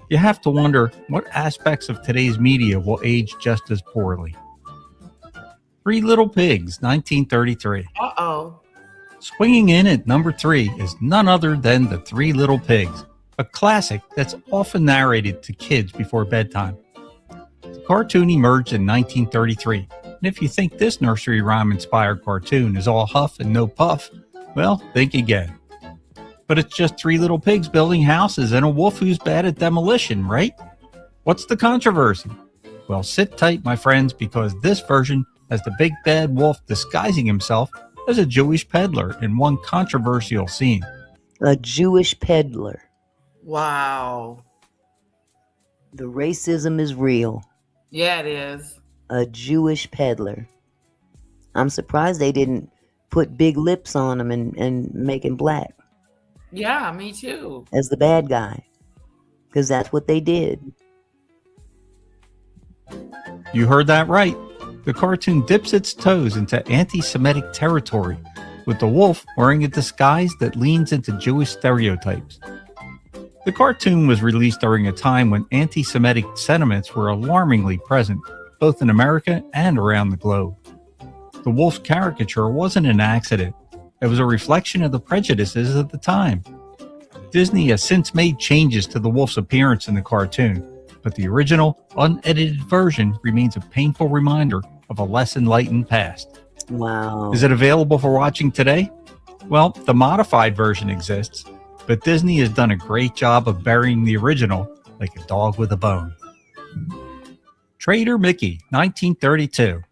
You have to wonder what aspects of today's media will age just as poorly. Three Little Pigs, 1933. Uh-oh. Swinging in at number 3 is none other than The Three Little Pigs, a classic that's often narrated to kids before bedtime. The cartoon emerged in 1933, and if you think this nursery rhyme-inspired cartoon is all huff and no puff, well, think again. But it's just 3 little pigs building houses and a wolf who's bad at demolition, right? What's the controversy? Well, sit tight, my friends, because this version has the big bad wolf disguising himself as a Jewish peddler in one controversial scene. A Jewish peddler. Wow. The racism is real. Yeah, it is. A Jewish peddler. I'm surprised they didn't put big lips on him and make him black Yeah, me too. as the bad guy. Because that's what they did. You heard that right. The cartoon dips its toes into anti-Semitic territory, with the wolf wearing a disguise that leans into Jewish stereotypes. The cartoon was released during a time when anti-Semitic sentiments were alarmingly present, both in America and around the globe. The wolf's caricature wasn't an accident. It was a reflection of the prejudices of the time. Disney has since made changes to the wolf's appearance in the cartoon, but the original, unedited version remains a painful reminder of a less enlightened past. Wow. Is it available for watching today? Well, the modified version exists, but Disney has done a great job of burying the original like a dog with a bone. Trader Mickey, 1932.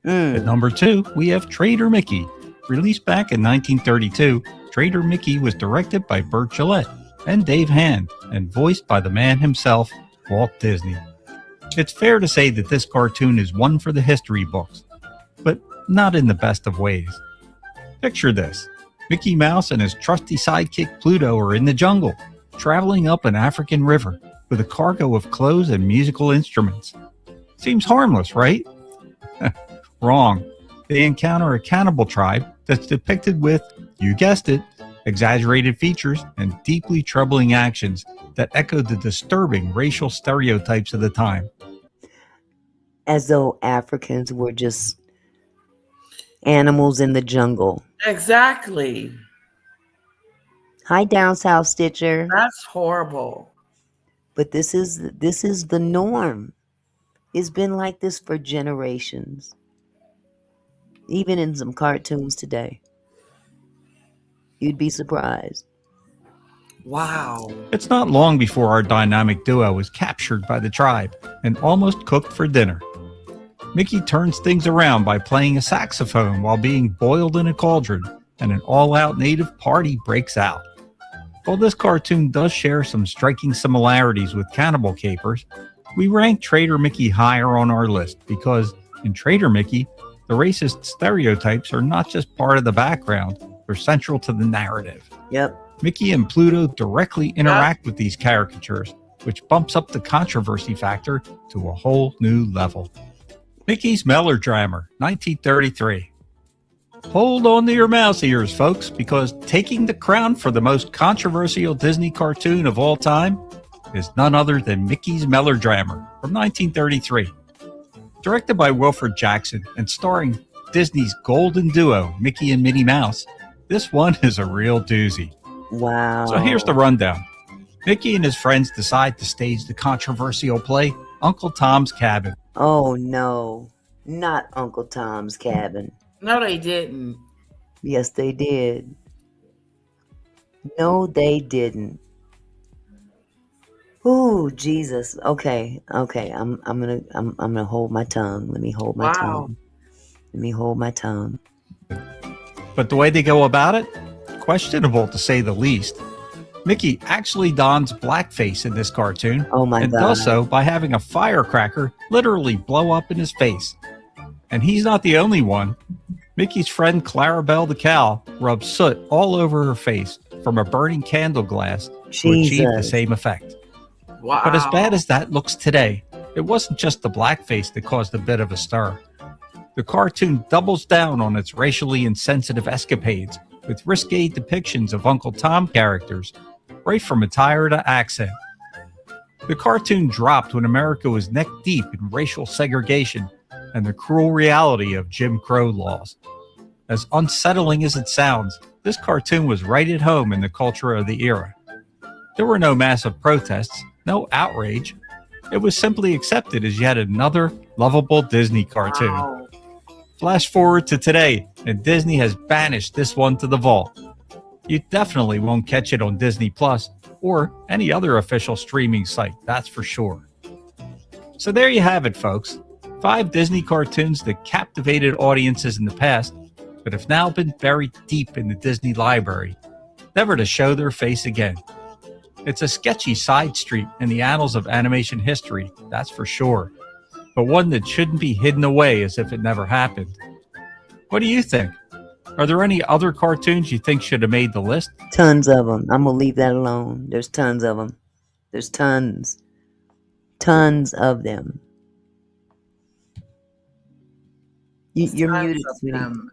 At number 2, we have Trader Mickey. Released back in 1932, Trader Mickey was directed by Burt Gillette and Dave Hand and voiced by the man himself, Walt Disney. It's fair to say that this cartoon is one for the history books, but not in the best of ways. Picture this. Mickey Mouse and his trusty sidekick Pluto are in the jungle, traveling up an African river with a cargo of clothes and musical instruments. Seems harmless, right? Wrong. They encounter a cannibal tribe that's depicted with, you guessed it, exaggerated features and deeply troubling actions that echo the disturbing racial stereotypes of the time. As though Africans were just animals in the jungle. Exactly. Hi, down south, Stitcher. That's horrible. But this is the norm. It's been like this for generations. Even in some cartoons today. You'd be surprised. Wow. It's not long before our dynamic duo was captured by the tribe and almost cooked for dinner. Mickey turns things around by playing a saxophone while being boiled in a cauldron, and an all-out native party breaks out. While this cartoon does share some striking similarities with Cannibal Capers, we rank Trader Mickey higher on our list because, in Trader Mickey, the racist stereotypes are not just part of the background, they're central to the narrative. Yep. Mickey and Pluto directly interact with these caricatures, which bumps up the controversy factor to a whole new level. Mickey's Melodrammer, 1933. Hold on to your mouse ears, folks, because taking the crown for the most controversial Disney cartoon of all time is none other than Mickey's Melodrammer from 1933. Directed by Wilfred Jackson and starring Disney's golden duo, Mickey and Minnie Mouse, this one is a real doozy. Wow. So here's the rundown. Mickey and his friends decide to stage the controversial play, Uncle Tom's Cabin. Oh no, not Uncle Tom's Cabin. No, they didn't. Yes, they did. No, they didn't. Ooh, Jesus. Okay. I'm gonna hold my tongue. Let me hold my tongue. Let me hold my tongue. But the way they go about it, questionable to say the least. Mickey actually dons blackface in this cartoon, and does so by having a firecracker literally blow up in his face. And he's not the only one. Mickey's friend Clarabelle the cow rubs soot all over her face from a burning candle glass to achieve the same effect. Wow. But as bad as that looks today, it wasn't just the blackface that caused a bit of a stir. The cartoon doubles down on its racially insensitive escapades with risque depictions of Uncle Tom characters, right from attire to accent. The cartoon dropped when America was neck deep in racial segregation and the cruel reality of Jim Crow laws. As unsettling as it sounds, this cartoon was right at home in the culture of the era. There were no massive protests, no outrage. It was simply accepted as yet another lovable Disney cartoon. Wow. Flash forward to today, and Disney has banished this one to the vault. You definitely won't catch it on Disney Plus or any other official streaming site, that's for sure. So there you have it, folks. 5 Disney cartoons that captivated audiences in the past, but have now been buried deep in the Disney library, never to show their face again. It's a sketchy side street in the annals of animation history, that's for sure, but one that shouldn't be hidden away as if it never happened. What do you think? Are there any other cartoons you think should have made the list? Tons of them. I'm gonna leave that alone. There's tons of them. There's tons of them. You're Tons muted, of sweetie. them.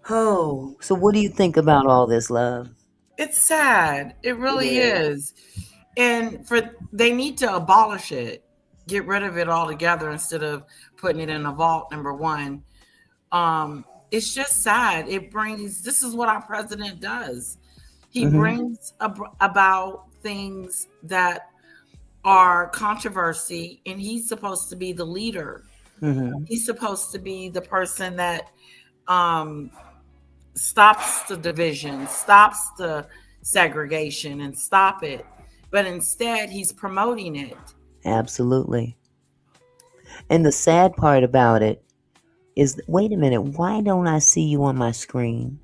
Oh, so what do you think about all this, love? It's sad. It really Yeah. is. And they need to abolish it. Get rid of it altogether instead of putting it in a vault, number one. It's just sad. This is what our president does. He brings about things that are controversy, and he's supposed to be the leader. He's supposed to be the person that stops the division, stops the segregation, and stop it. But instead, he's promoting it. Absolutely. And the sad part about it is, wait a minute, why don't I see you on my screen?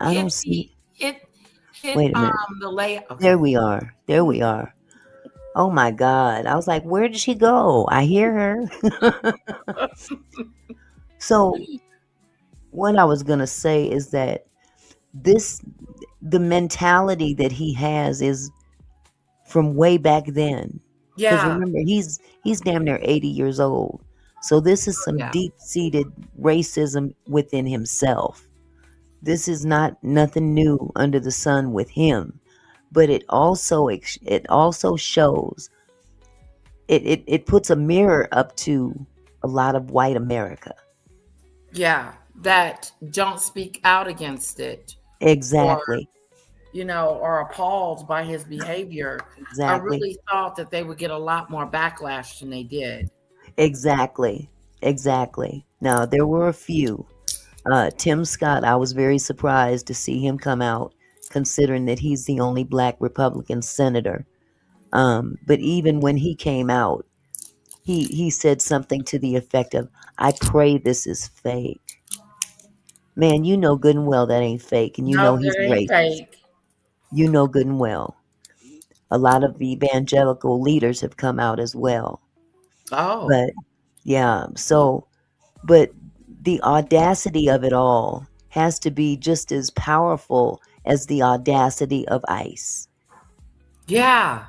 I don't see. Hit Wait a minute. the layout. There we are. There we are. Oh my God. I was like, where did she go? I hear her. So what I was going to say is that the mentality that he has is from way back then. Because Yeah. remember, he's damn near 80 years old. So this is some deep-seated racism within himself. This is nothing new under the sun with him. But it also shows, it puts a mirror up to a lot of white America. Yeah, that don't speak out against it. Exactly. Or appalled by his behavior. Exactly. I really thought that they would get a lot more backlash than they did. Exactly. Now, there were a few. Tim Scott, I was very surprised to see him come out, considering that he's the only black Republican senator. But even when he came out, he said something to the effect of, "I pray this is fake." Man, you know good and well that ain't fake, and you know he's it ain't racist. fake. You know good and well. A lot of evangelical leaders have come out as well. Oh. But yeah, but the audacity of it all has to be just as powerful as the audacity of ICE. Yeah,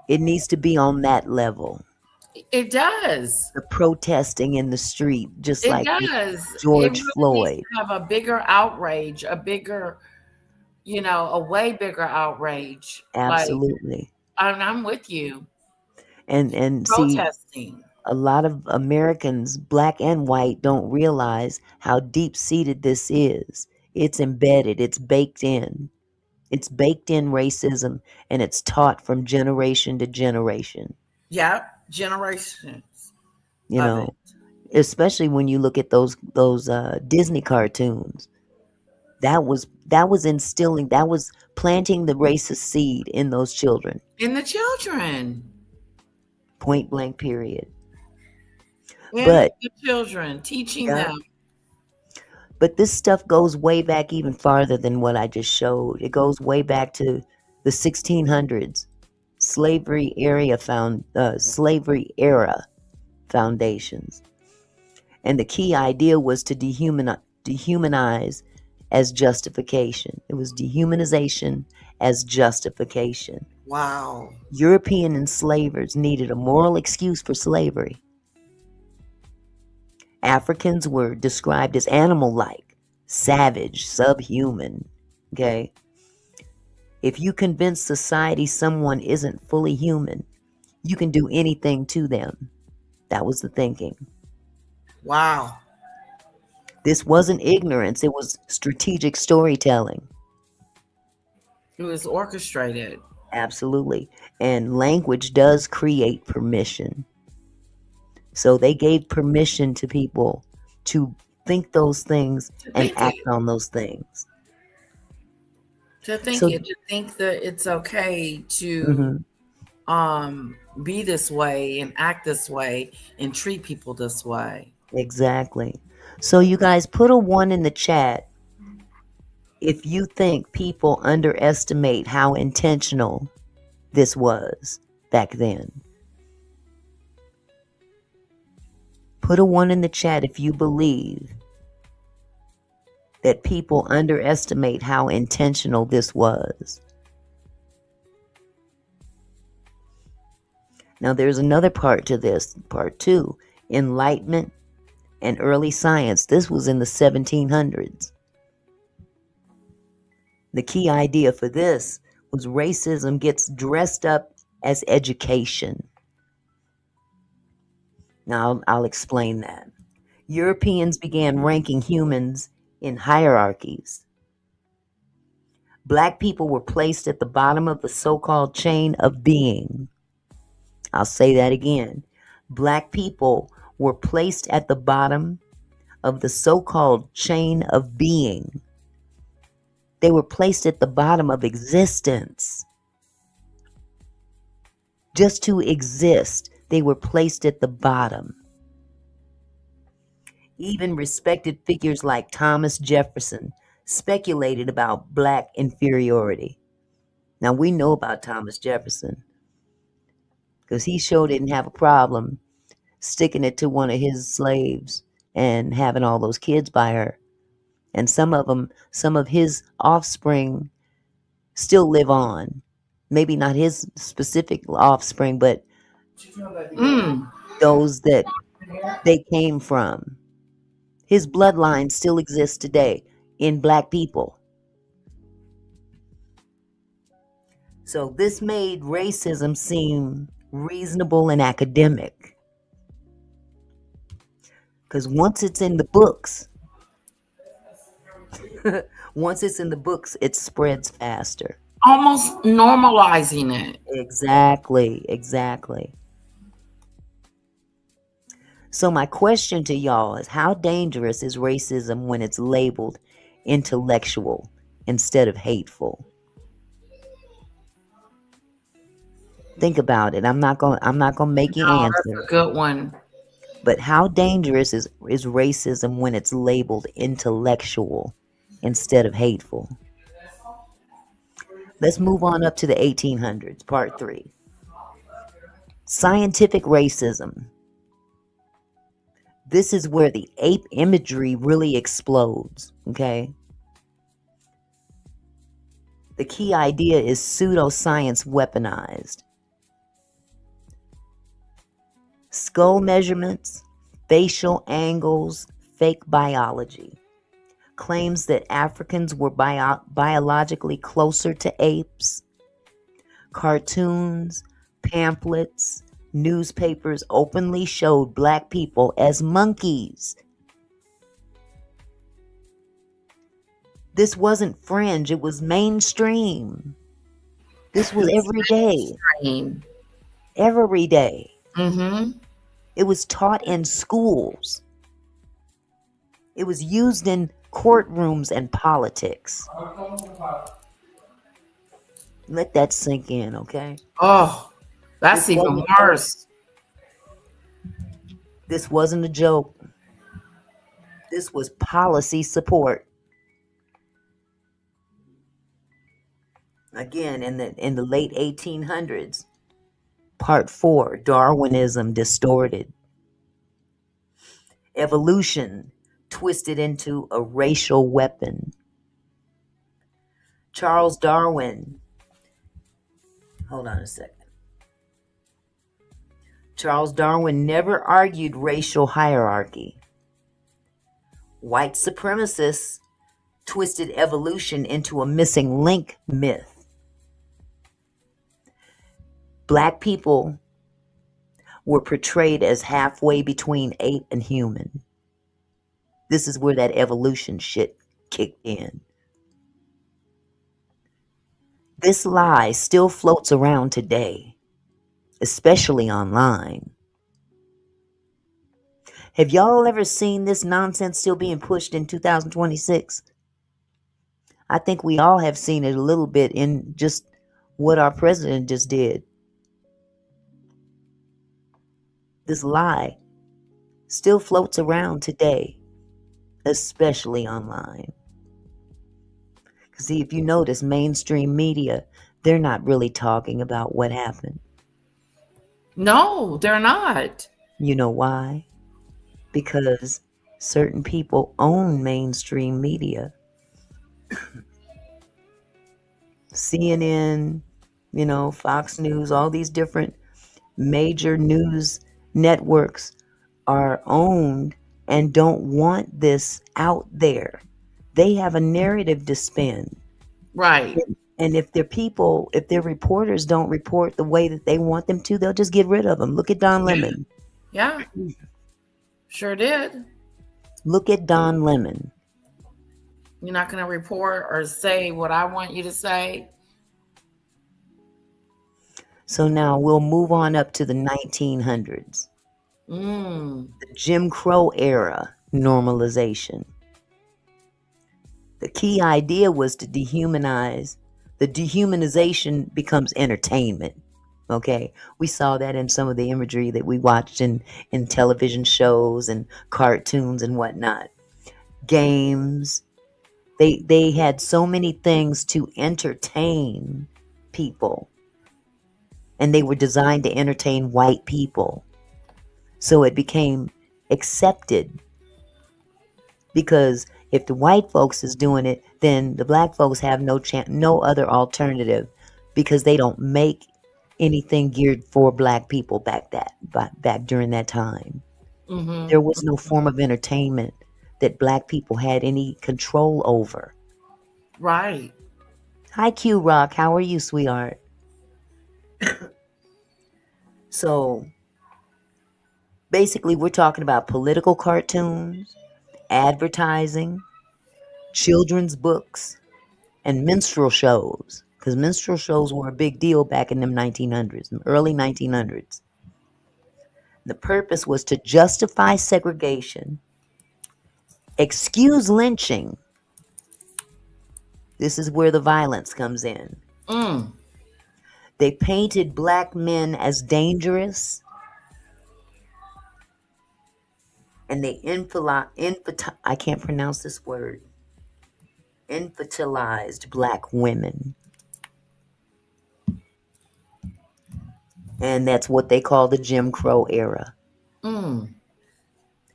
It needs to be on that level. it does. The protesting in the street, just It like with does. George It really Floyd. needs to have a bigger outrage, a way bigger outrage. Absolutely. I'm with you. And see, Protesting. a lot of Americans, black and white, don't realize how deep-seated this is. It's embedded. It's baked in. It's baked in racism, and it's taught from generation to generation. Yeah, generations. You of know, especially when you look at those Disney cartoons. That was planting the racist seed in those children. In the children. Point blank, period. And But the children, teaching them. But this stuff goes way back even farther than what I just showed. It goes way back to the 1600s, slavery era foundations. And the key idea was to dehumanize as justification. It was dehumanization as justification. Wow. European enslavers needed a moral excuse for slavery. Africans were described as animal-like, savage, subhuman. Okay? If you convince society someone isn't fully human, you can do anything to them. That was the thinking. Wow. This wasn't ignorance, it was strategic storytelling. It was orchestrated. Absolutely. And language does create permission. So they gave permission to people to think those things and act on those things. To think So- to think that it's okay to be this way and act this way and treat people this way. Exactly. So you guys put a 1 in the chat if you think people underestimate how intentional this was back then. Put a 1 in the chat if you believe that people underestimate how intentional this was. Now, there's another part to this, part 2, enlightenment and early science. This was in the 1700s. The key idea for this was racism gets dressed up as education. Now, I'll explain that. Europeans began ranking humans in hierarchies. Black people were placed at the bottom of the so-called chain of being. I'll say that again. Black people were placed at the bottom of the so-called chain of being. They were placed at the bottom of existence. Just to exist, they were placed at the bottom. Even respected figures like Thomas Jefferson speculated about black inferiority. Now, we know about Thomas Jefferson because he sure didn't have a problem sticking it to one of his slaves and having all those kids by her. And some of his offspring still live on. Maybe not his specific offspring, but those that they came from. His bloodline still exists today in black people. So this made racism seem reasonable and academic. Because once it's in the books, it spreads faster. Almost normalizing it. Exactly. So my question to y'all is, how dangerous is racism when it's labeled intellectual instead of hateful? Think about it. I'm not gonna make you answer. That's a good one. But how dangerous is racism when it's labeled intellectual instead of hateful? Let's move on up to the 1800s, part 3. Scientific racism. This is where the ape imagery really explodes, okay? The key idea is pseudoscience weaponized. Skull measurements, facial angles, fake biology. Claims that Africans were biologically closer to apes. Cartoons, pamphlets, newspapers openly showed black people as monkeys. This wasn't fringe, it was mainstream. This was every day. Every day. It was taught in schools. It was used in courtrooms and politics. Let that sink in, okay? Oh, that's even worse. This wasn't a joke. This was policy support. Again, in the late 1800s, part 4, Darwinism distorted. Evolution twisted into a racial weapon. Charles Darwin. Hold on a second. Charles Darwin never argued racial hierarchy. White supremacists twisted evolution into a missing link myth. Black people were portrayed as halfway between ape and human. This is where that evolution shit kicked in. This lie still floats around today, especially online. Have y'all ever seen this nonsense still being pushed in 2026? I think we all have seen it a little bit in just what our president just did. This lie still floats around today, especially online. See, if you notice, mainstream media, they're not really talking about what happened. No, they're not. You know why? because certain people own mainstream media. CNN, Fox News, all these different major news networks are owned and don't want this out there. They have a narrative to spin. Right. And if their reporters don't report the way that they want them to, they'll just get rid of them. Look at Don Lemon. Yeah. Sure did. Look at Don Lemon. You're not going to report or say what I want you to say. So now we'll move on up to the 1900s. The Jim Crow era normalization. The key idea was to dehumanize. The dehumanization becomes entertainment. Okay, we saw that in some of the imagery that we watched in television shows and cartoons and whatnot. Games. They had so many things to entertain people. And they were designed to entertain white people. So it became accepted. Because if the white folks is doing it, then the black folks have no other alternative, because they don't make anything geared for black people back during that time. Mm-hmm. There was no form of entertainment that black people had any control over. Right. Hi, Q Rock. How are you, sweetheart? So basically, we're talking about political cartoons, advertising, children's books, and minstrel shows. Because minstrel shows were a big deal back in the 1900s, early 1900s. The purpose was to justify segregation, excuse lynching. This is where the violence comes in. They painted black men as dangerous, and they I can't pronounce this word. Infantilized black women. And that's what they call the Jim Crow era.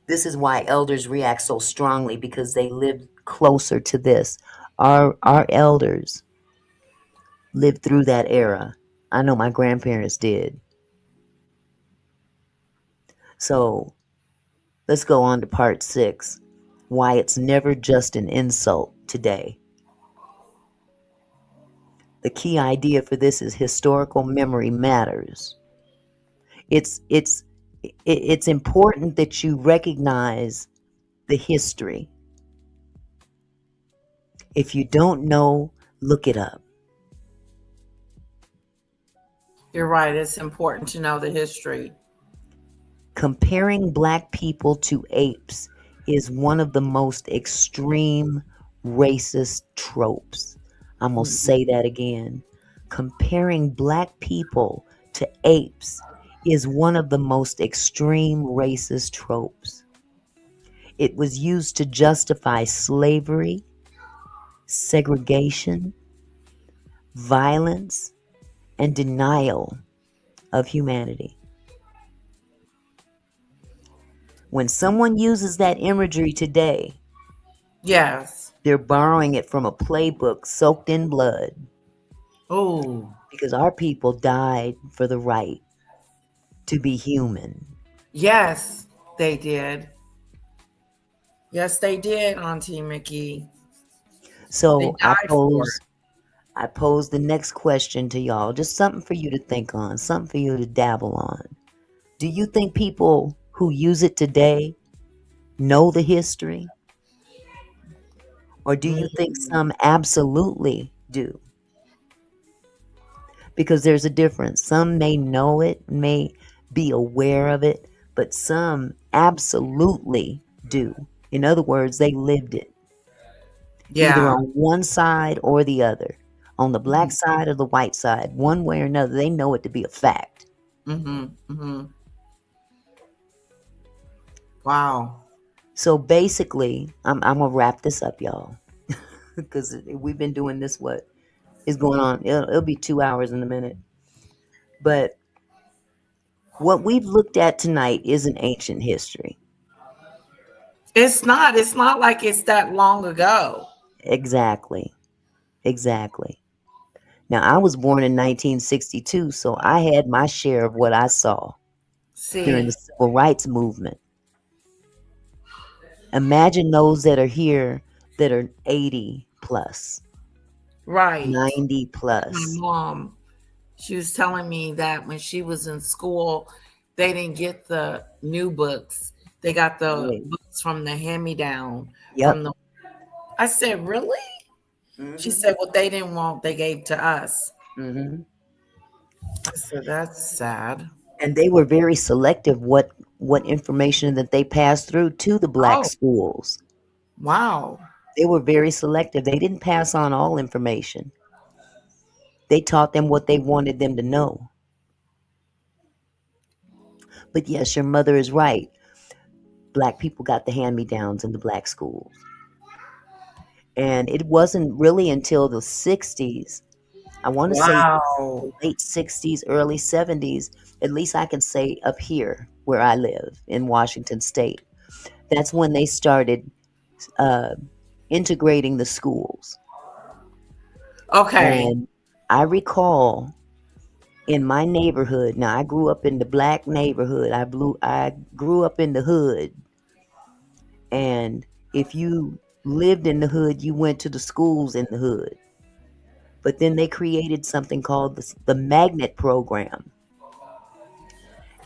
This is why elders react so strongly, because they lived closer to this. Our elders lived through that era. I know my grandparents did. So let's go on to part 6. Why it's never just an insult today. The key idea for this is historical memory matters. It's important that you recognize the history. If you don't know, look it up. You're right. It's important to know the history. Comparing black people to apes is one of the most extreme racist tropes. I'm going to say that again. Comparing black people to apes is one of the most extreme racist tropes. It was used to justify slavery, segregation, violence, and denial of humanity. When someone uses that imagery today, yes, they're borrowing it from a playbook soaked in blood. Oh, because our people died for the right to be human. Yes, they did. Yes, they did, Auntie Mickey. So I pose the next question to y'all, just something for you to think on, something for you to dabble on. Do you think people who use it today know the history? Or do you think some absolutely do? Because there's a difference. Some may know it, may be aware of it, but some absolutely do. In other words, they lived it. Yeah. Either on one side or the other. On the black side or the white side. One way or another, they know it to be a fact. Wow. So basically, I'm going to wrap this up, y'all. Because we've been doing this, what is going on? It'll be 2 hours in a minute. But what we've looked at tonight isn't ancient history. It's not. It's not like it's that long ago. Exactly. Now, I was born in 1962, so I had my share of what I saw during the See, civil rights movement. Imagine those that are here that are 80 plus, right. 90 My plus. mom, she was telling me that when she was in school, they didn't get the new books. They got the Right. books from the hand-me-down Yep. from the. I said, really? She said, what they didn't want, they gave to us. Mm-hmm. I said, that's sad. And they were very selective what information that they passed through to the black Oh, schools. wow. They were very selective. They didn't pass on all information. They taught them what they wanted them to know. But yes, your mother is right. Black people got the hand-me-downs in the black schools. And it wasn't really until the 60s, I want to say Wow. late 60s, early 70s, at least I can say up here where I live in Washington State. That's when they started integrating the schools. Okay. And I recall in my neighborhood, now I grew up in the black neighborhood. I grew up in the hood. And if you lived in the hood, you went to the schools in the hood. But then they created something called the magnet program.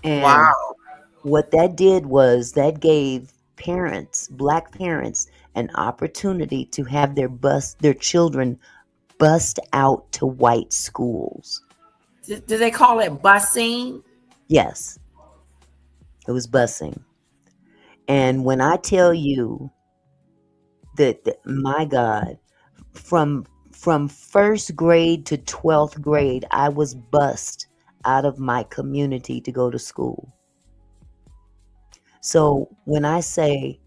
And Wow. what that did was that gave parents, black parents, an opportunity to have their children bust out to white schools. Do they call it busing? Yes, it was busing. And when I tell you that my God, from first grade to 12th grade, I was bused out of my community to go to school. So when I say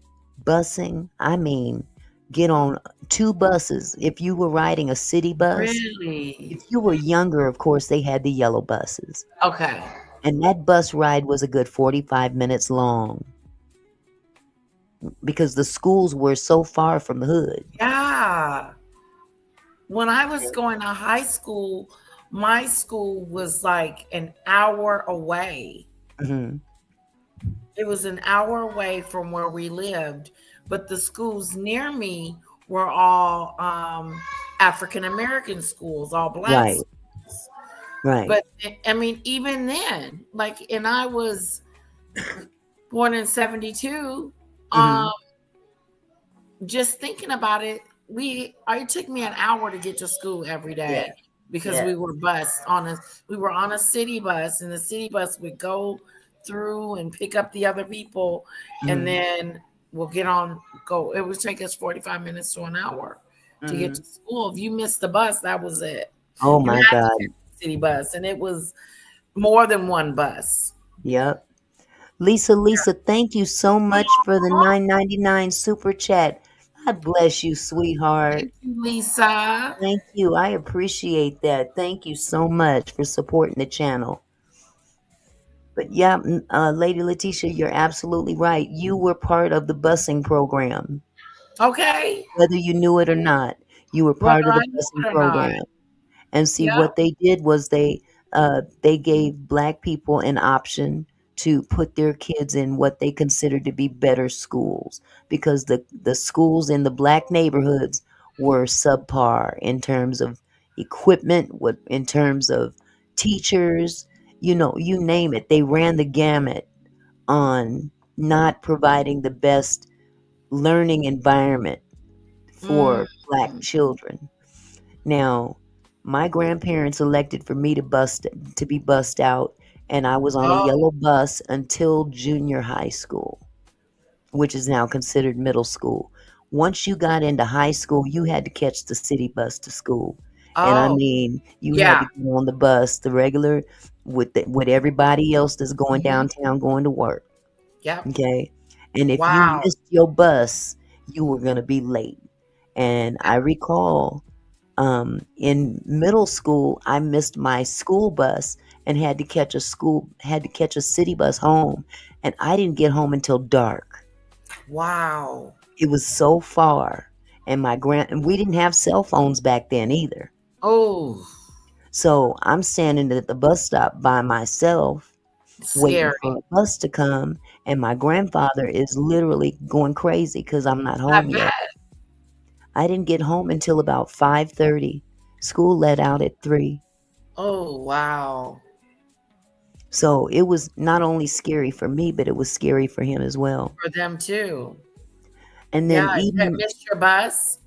busing, I mean get on 2 buses. If you were riding a city bus, Really? if you were younger, of course, they had the yellow buses. Okay. And that bus ride was a good 45 minutes long because the schools were so far from the hood. Yeah. When I was going to high school, my school was like an hour away. Mm-hmm. It was an hour away from where we lived, but the schools near me were all African American schools, all black Right. schools. Right. But I mean, even then, like, and I was born in 72. Mhm. Just thinking about it, it took me an hour to get to school every day Yeah. because Yeah. we were we were on a city bus, and the city bus would go through and pick up the other people, and Mhm. then we'll go. It would take us 45 minutes to an hour to get to Mhm. school. If you missed the bus, that was it. Oh You my had to God. take the city bus, and it was more than one bus. Yep. Lisa, thank you so much for the $9.99 super chat. God bless you, sweetheart. Thank you, Lisa. Thank you. I appreciate that. Thank you so much for supporting the channel. But yeah, Lady Letitia, you're absolutely right. You were part of the busing program. Okay. Whether you knew it or not, you were part Whether of the I knew busing it or not. program. And see, Yeah. what they did was they gave black people an option to put their kids in what they considered to be better schools, because the schools in the black neighborhoods were subpar in terms of equipment, in terms of teachers, you name it. They ran the gamut on not providing the best learning environment for black children. Now, my grandparents elected for me to be bussed out, and I was on a Oh. yellow bus until junior high school, which is now considered middle school. Once you got into high school, you had to catch the city bus to school. And I Oh. mean, you had Yeah. to get on the bus, the regular, with everybody else that's going Mhm. downtown going to work. Yep. Okay. And if you Wow. missed your bus, you were going to be late. And I recall in middle school, I missed my school bus and had to catch a city bus home, and I didn't get home until dark. Wow. It was so far. And and we didn't have cell phones back then either. Oh, So I'm standing at the bus stop by myself, waiting scary. for a bus to come, and my grandfather is literally going crazy because I'm not I home bet. yet. I didn't get home until about 5:30. School let out at 3. Oh, wow. So it was not only scary for me, but it was scary for him as well. For them too. And Yeah, then you had even, missed your bus.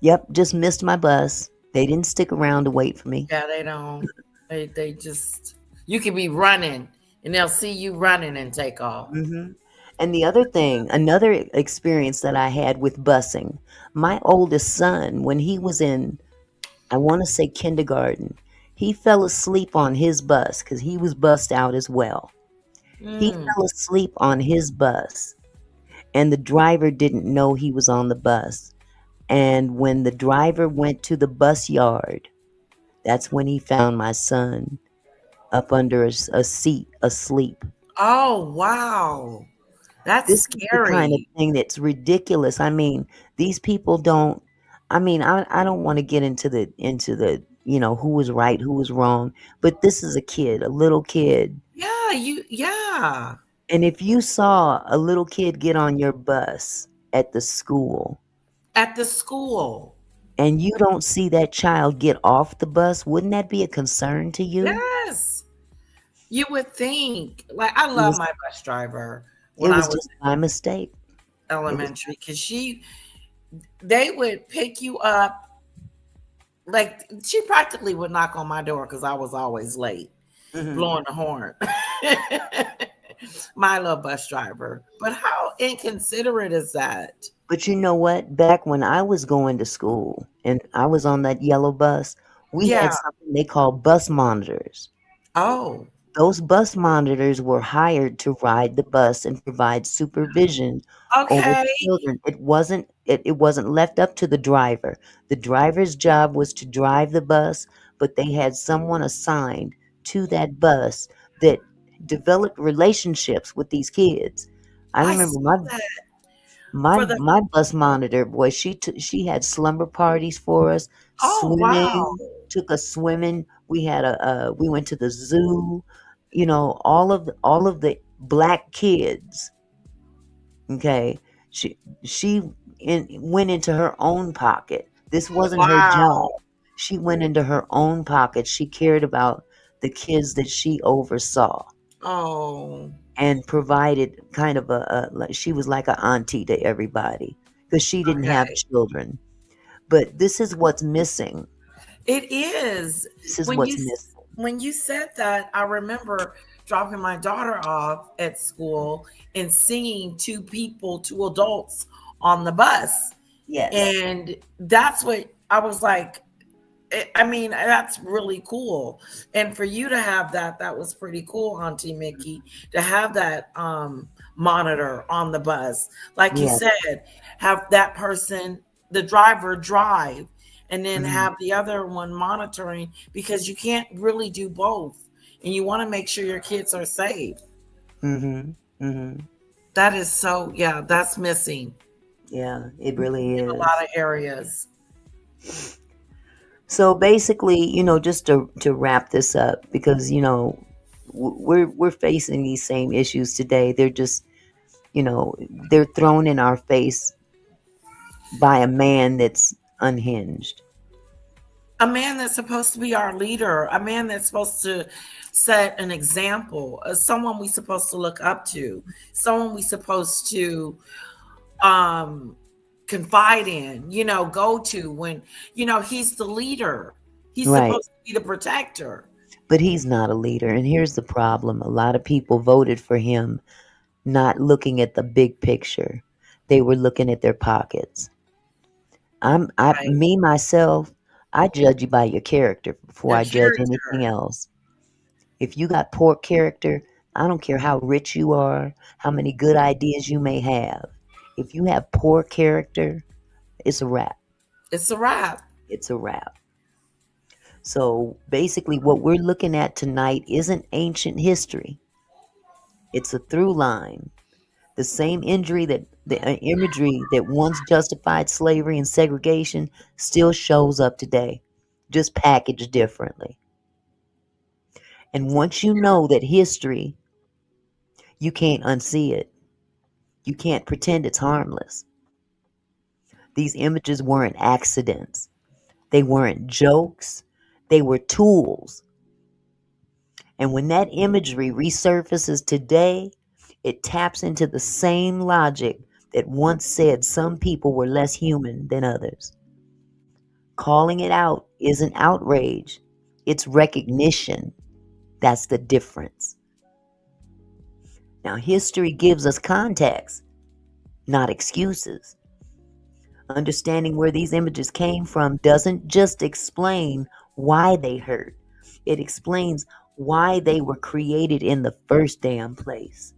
yep, just missed my bus. They didn't stick around to wait for me. Yeah, they don't. They just, you could be running and they'll see you running and take off. Hmm. And the other thing, another experience that I had with busing, my oldest son, when he was in, I want to say kindergarten, he fell asleep on his bus because he was bussed out as well. He Mm. fell asleep on his bus, and the driver didn't know he was on the bus. And when the driver went to the bus yard, that's when he found my son up under a seat asleep. Oh, wow. That's This is the kind of scary. thing that's ridiculous. I mean, these people don't, I mean, I don't want to get into the, who was right, who was wrong, but this is a kid, a little kid. Yeah, yeah. And if you saw a little kid get on your bus at the school At the school. and you don't see that child get off the bus, wouldn't that be a concern to you? Yes. You would think. Like, I It love was, my bus driver it when I was was just by mistake. It was, elementary because they would pick you up. Like, she practically would knock on my door because I was always late, blowing the horn. My little bus driver. But how inconsiderate is that? but you know what? Back when I was going to school and I was on that yellow bus, we Yeah. had something they call bus monitors. Oh, Those bus monitors were hired to ride the bus and provide supervision over okay. the children. It wasn't left up to the driver. The driver's job was to drive the bus, but they had someone assigned to that bus that developed relationships with these kids. I I remember saw that my for the. my bus monitor, boy, she had slumber parties for us, Oh, wow. swimming, took us swimming. We went to the zoo, all of the black kids. Okay, she went into her own pocket. This wasn't her job. Wow. She went into her own pocket. She cared about the kids that she oversaw Oh, and provided kind of like she was like an auntie to everybody because she didn't have okay. children. But this is what's missing. It is. This is When what's missing. when you said that, I remember dropping my daughter off at school and seeing two adults on the bus. Yes. And that's what I was like, I mean, that's really cool. And for you to have that was pretty cool, Auntie Mickey, to have that monitor on the bus. Like you Yes. said, have that person, the driver, drive and then Mhm. have the other one monitoring because you can't really do both. And you want to make sure your kids are safe. Mhm. Mhm. That is so, yeah, that's missing Yeah, it really in a is. lot of areas. So basically, just to wrap this up, because we're facing these same issues today. They're just, they're thrown in our face by a man that's unhinged. A man that's supposed to be our leader, a man that's supposed to set an example, someone we're supposed to look up to, someone we're supposed to confide in, go to when, he's the leader. He's Right. supposed to be the protector. But he's not a leader. And here's the problem. A lot of people voted for him not looking at the big picture. They were looking at their pockets. Myself, I judge you by your character before Your I judge anything character. else. If you got poor character, I don't care how rich you are, how many good ideas you may have. If you have poor character, it's a wrap. It's a wrap. It's a wrap. So basically, what we're looking at tonight isn't ancient history. It's a through line. The same imagery The imagery that once justified slavery and segregation still shows up today, just packaged differently. And once you know that history, you can't unsee it. You can't pretend it's harmless. These images weren't accidents. They weren't jokes. They were tools. And when that imagery resurfaces today, it taps into the same logic that once said some people were less human than others. Calling it out isn't outrage, it's recognition. That's the difference. Now, history gives us context, not excuses. Understanding where these images came from doesn't just explain why they hurt, it explains why they were created in the first damn place.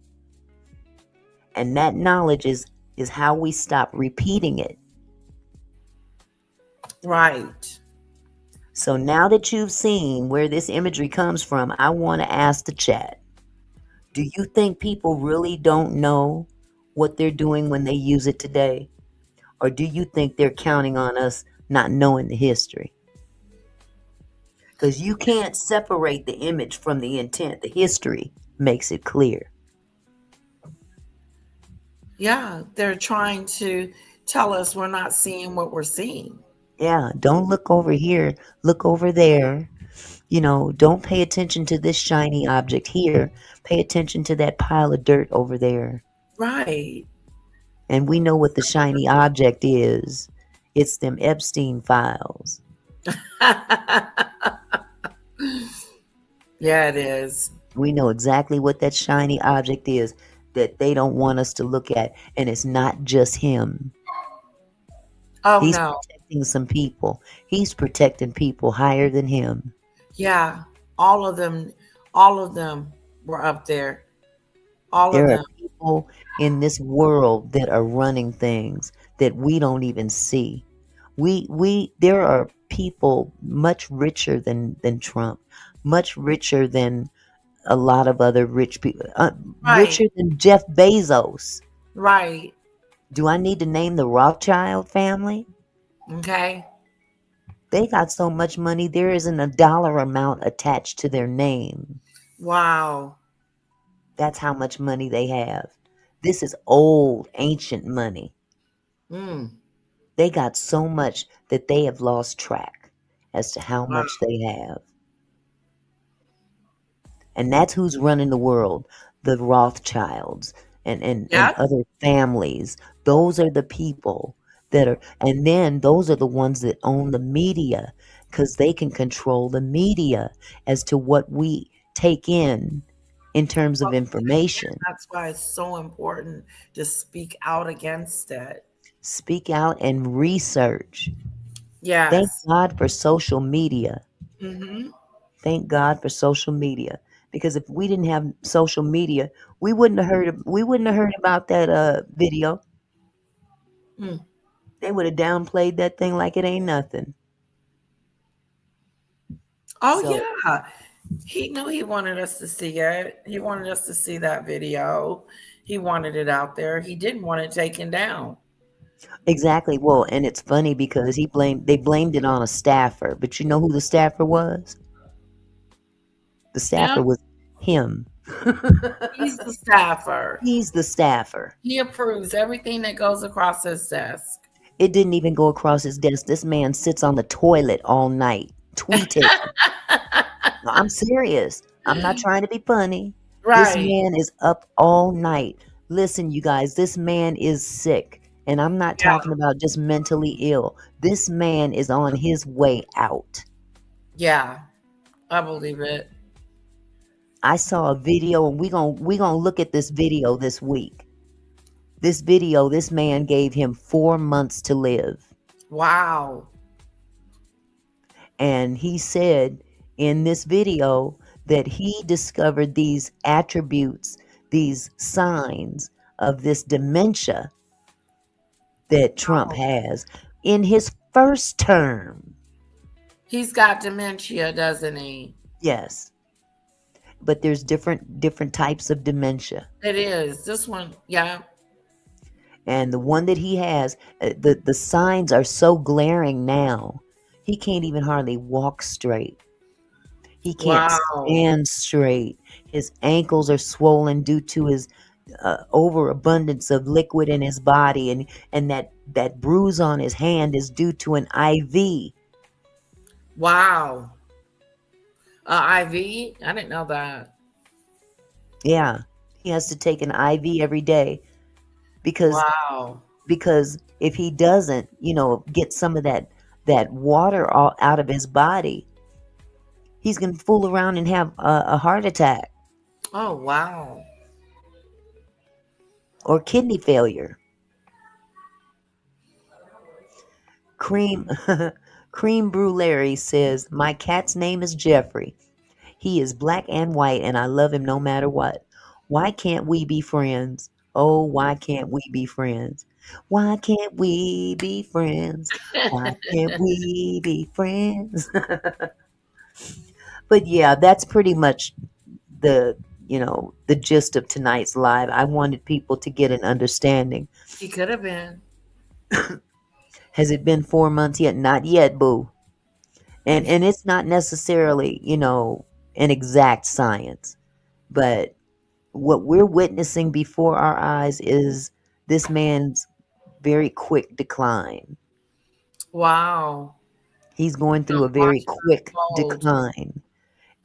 And that knowledge is how we stop repeating it. Right. So now that you've seen where this imagery comes from, I want to ask the chat. Do you think people really don't know what they're doing when they use it today? Or do you think they're counting on us not knowing the history? Because you can't separate the image from the intent. The history makes it clear. Yeah, they're trying to tell us we're not seeing what we're seeing. Yeah, don't look over here, look over there. You know, don't pay attention to this shiny object here. Pay attention to that pile of dirt over there. Right. And we know what the shiny object is. It's them Epstein files. Yeah, it is. We know exactly what that shiny object is that they don't want us to look at. And it's not just him. Oh, He's no. protecting some people. He's protecting people higher than him. Yeah, all of them were up there. All There of are them. people in this world that are running things that we don't even see. There are people much richer than Trump, much richer than a lot of other rich people, richer than Jeff Bezos. Right. Do I need to name the Rothschild family? Okay. They got so much money, there isn't a dollar amount attached to their name. Wow. That's how much money they have. This is old, ancient money. They got so much that they have lost track as to how much they have. And that's who's running the world, the Rothschilds and other families. Those are the people that are, and then those are the ones that own the media, because they can control the media as to what we take in terms of information. That's why it's so important to speak out against it. Speak out and research. Yes. Thank God for social media. Mm-hmm. Thank God for social media. Because if we didn't have social media, we wouldn't have heard about that video. They would have downplayed that thing like it ain't nothing. Oh, yeah. He knew he wanted us to see it. He wanted us to see that video. He wanted it out there. He didn't want it taken down. Exactly. Well, and it's funny because they blamed it on a staffer. But you know who the staffer was? The staffer was him. He's the staffer. He's the staffer. He approves everything that goes across his desk. It didn't even go across his desk. This man sits on the toilet all night tweeting. No, I'm serious. I'm not trying to be funny. Right. This man is up all night. Listen, you guys, this man is sick. And I'm not talking about just mentally ill. This man is on his way out. Yeah, I believe it. I saw a video, and we gonna look at this video this week. This video, this man gave him 4 months to live. Wow. And he said in this video that he discovered these attributes, these signs of this dementia that Trump has in his first term. He's got dementia, doesn't he? Yes. But there's different types of dementia. It is. This one, yeah. And the one that he has, the signs are so glaring now. He can't even hardly walk straight. He can't Wow. stand straight. His ankles are swollen due to his overabundance of liquid in his body, and that bruise on his hand is due to an IV. Wow. IV? I didn't know that. Yeah, he has to take an IV every day because Wow. if he doesn't, get some of that water out of his body, he's gonna fool around and have a heart attack Oh, wow. or kidney failure. Cream Bruleri says, my cat's name is Jeffrey. He is black and white, and I love him no matter what. Why can't we be friends? Oh, why can't we be friends? Why can't we be friends? Why can't we be friends? But yeah, that's pretty much the gist of tonight's live. I wanted people to get an understanding. He could have been. Has it been 4 months yet? Not yet, boo. And it's not necessarily, an exact science, but what we're witnessing before our eyes is this man's very quick decline. Wow. He's going through a very quick decline.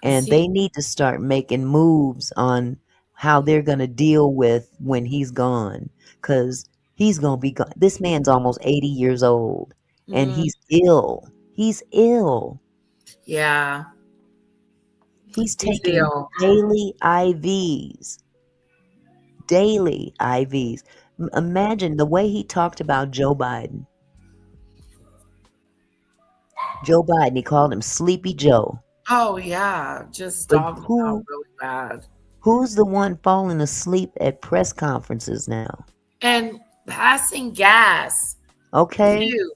And they need to start making moves on how they're going to deal with when he's gone. Because he's going to be gone. This man's almost 80 years old. And he's ill. He's ill. Yeah. He's taking daily IVs. Daily IVs. Imagine the way he talked about Joe Biden. Joe Biden, he called him Sleepy Joe. Oh, yeah. Just But dogged him out really bad. who's the one falling asleep at press conferences now? And passing gas. Okay. Too,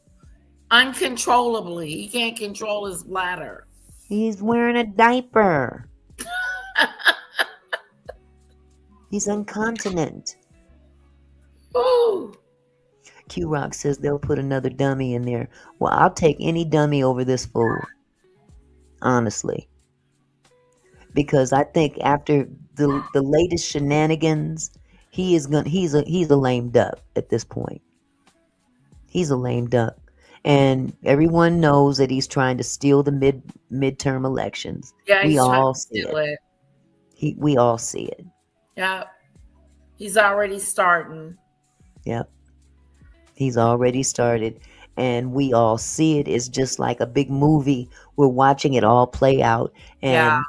uncontrollably. He can't control his bladder. He's wearing a diaper. He's incontinent. Ooh. Q-Rock says they'll put another dummy in there. Well, I'll take any dummy over this fool. Honestly. Because I think after the latest shenanigans, he's a lame duck at this point. He's a lame duck. And everyone knows that he's trying to steal the midterm elections. Yeah, We he's trying all to see steal it. it. We all see it. Yeah. He's already starting. Yep. He's already started. And we all see it. It's just like a big movie. We're watching it all play out. And Yeah.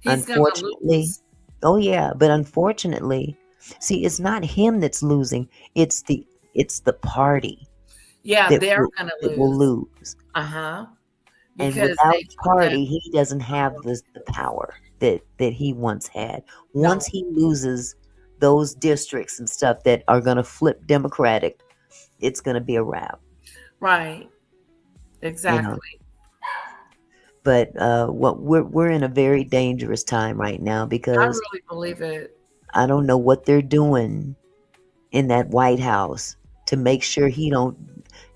He's gonna unfortunately, lose. oh yeah, but unfortunately, see, it's not him that's losing. It's the party. Yeah, that they're will, gonna that will lose. lose. Uh-huh. And Because without they party, he doesn't have the power that he once had. Once he loses those districts and stuff that are going to flip Democratic, it's going to be a wrap. Right. Exactly. But what we're in a very dangerous time right now I because really believe it. I don't know what they're doing in that White House to make sure he don't.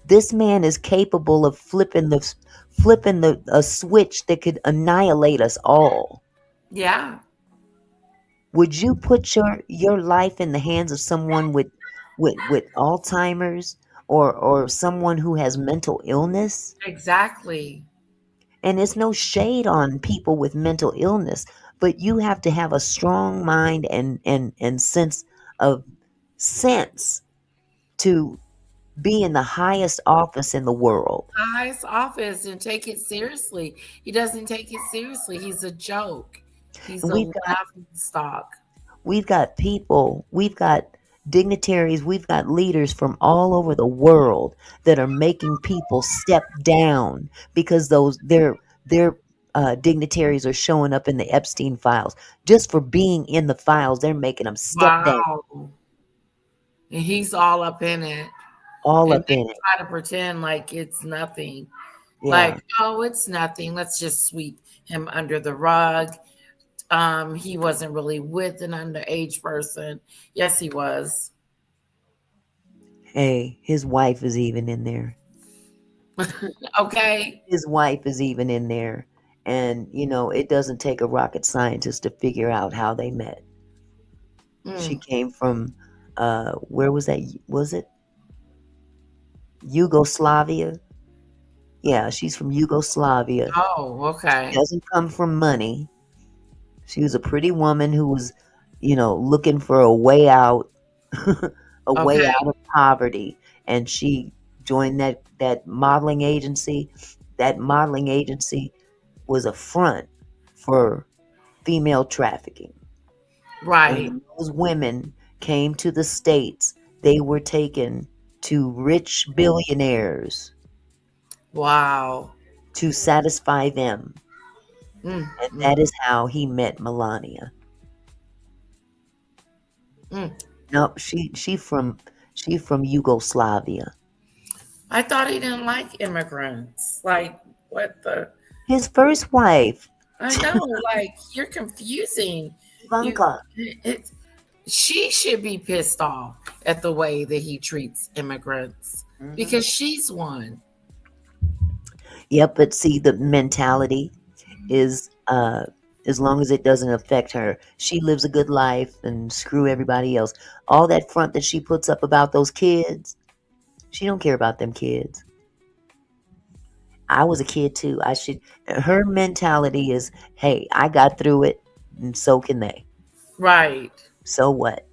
This man is capable of flipping a switch that could annihilate us all. Yeah. Would you put your life in the hands of someone with Alzheimer's or someone who has mental illness? Exactly. And it's no shade on people with mental illness, but you have to have a strong mind and sense to be in the highest office in the world. The highest office and take it seriously. He doesn't take it seriously. He's a joke. He's a laughing stock. We've got people, we've got dignitaries, we've got leaders from all over the world that are making people step down because their dignitaries are showing up in the Epstein files. Just for being in the files, they're making them step down. And he's all up in it. All up in it. Try to pretend like it's nothing. Yeah. Like, oh, it's nothing. Let's just sweep him under the rug. He wasn't really with an underage person. Yes, he was. Hey, his wife is even in there. Okay. His wife is even in there. And, you know, it doesn't take a rocket scientist to figure out how they met. She came from, where was that? Was it Yugoslavia? Yeah, she's from Yugoslavia. Oh, okay. She doesn't come from money. She was a pretty woman who was, you know, looking for a way out, a way Okay. out of poverty. And she joined that modeling agency. That modeling agency was a front for female trafficking. Right. And when those women came to the States, they were taken to rich billionaires Wow. to satisfy them. And that is how he met Melania. No, she from Yugoslavia. I thought he didn't like immigrants. Like, what the? His first wife. I know, like, you're confusing. Ivanka. She should be pissed off at the way that he treats immigrants because she's one. Yep, but see, the mentality is as long as it doesn't affect her, she lives a good life and screw everybody else. All that front that she puts up about those kids, she don't care about them kids. I was a kid too. Her mentality is, hey, I got through it, and so can they. Right. So what?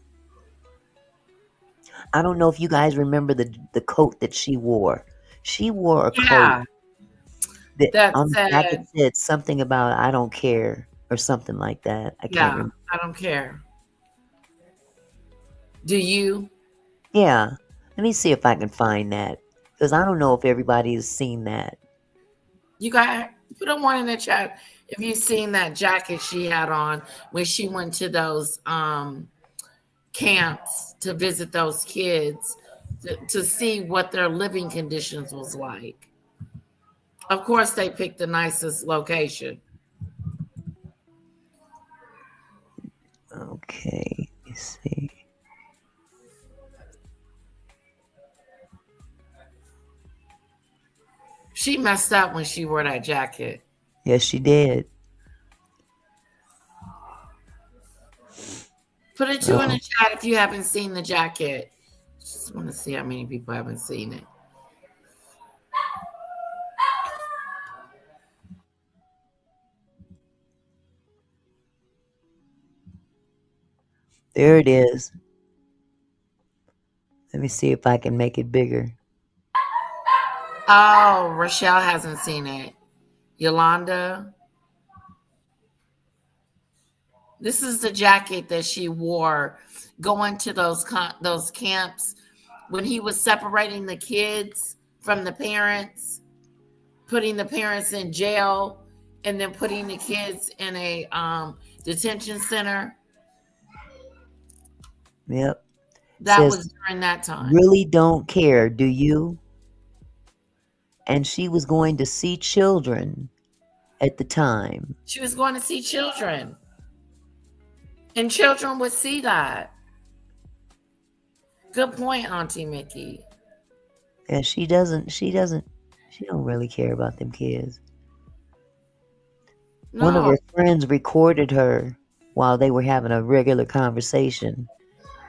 I don't know if you guys remember the coat that she wore. She wore a coat that on the back it said something about I don't care or something like that. I can't remember. I don't care. Do you? Yeah. Let me see if I can find that. Because I don't know if everybody has seen that. You got put a one in the chat if you've seen that jacket she had on when she went to those camps to visit those kids to see what their living conditions was like. Of course, they picked the nicest location. Okay, let's see. She messed up when she wore that jacket. Yes, she did. Put a 2 in the chat if you haven't seen the jacket. Just want to see how many people haven't seen it. There it is. Let me see if I can make it bigger. Oh, Rochelle hasn't seen it. Yolanda. This is the jacket that she wore going to those camps when he was separating the kids from the parents, putting the parents in jail, and then putting the kids in a detention center. Yep. That was during that time. Really don't care, do you? And she was going to see children at the time. She was going to see children. And children would see that. Good point, Auntie Mickey. And she don't really care about them kids. No. One of her friends recorded her while they were having a regular conversation.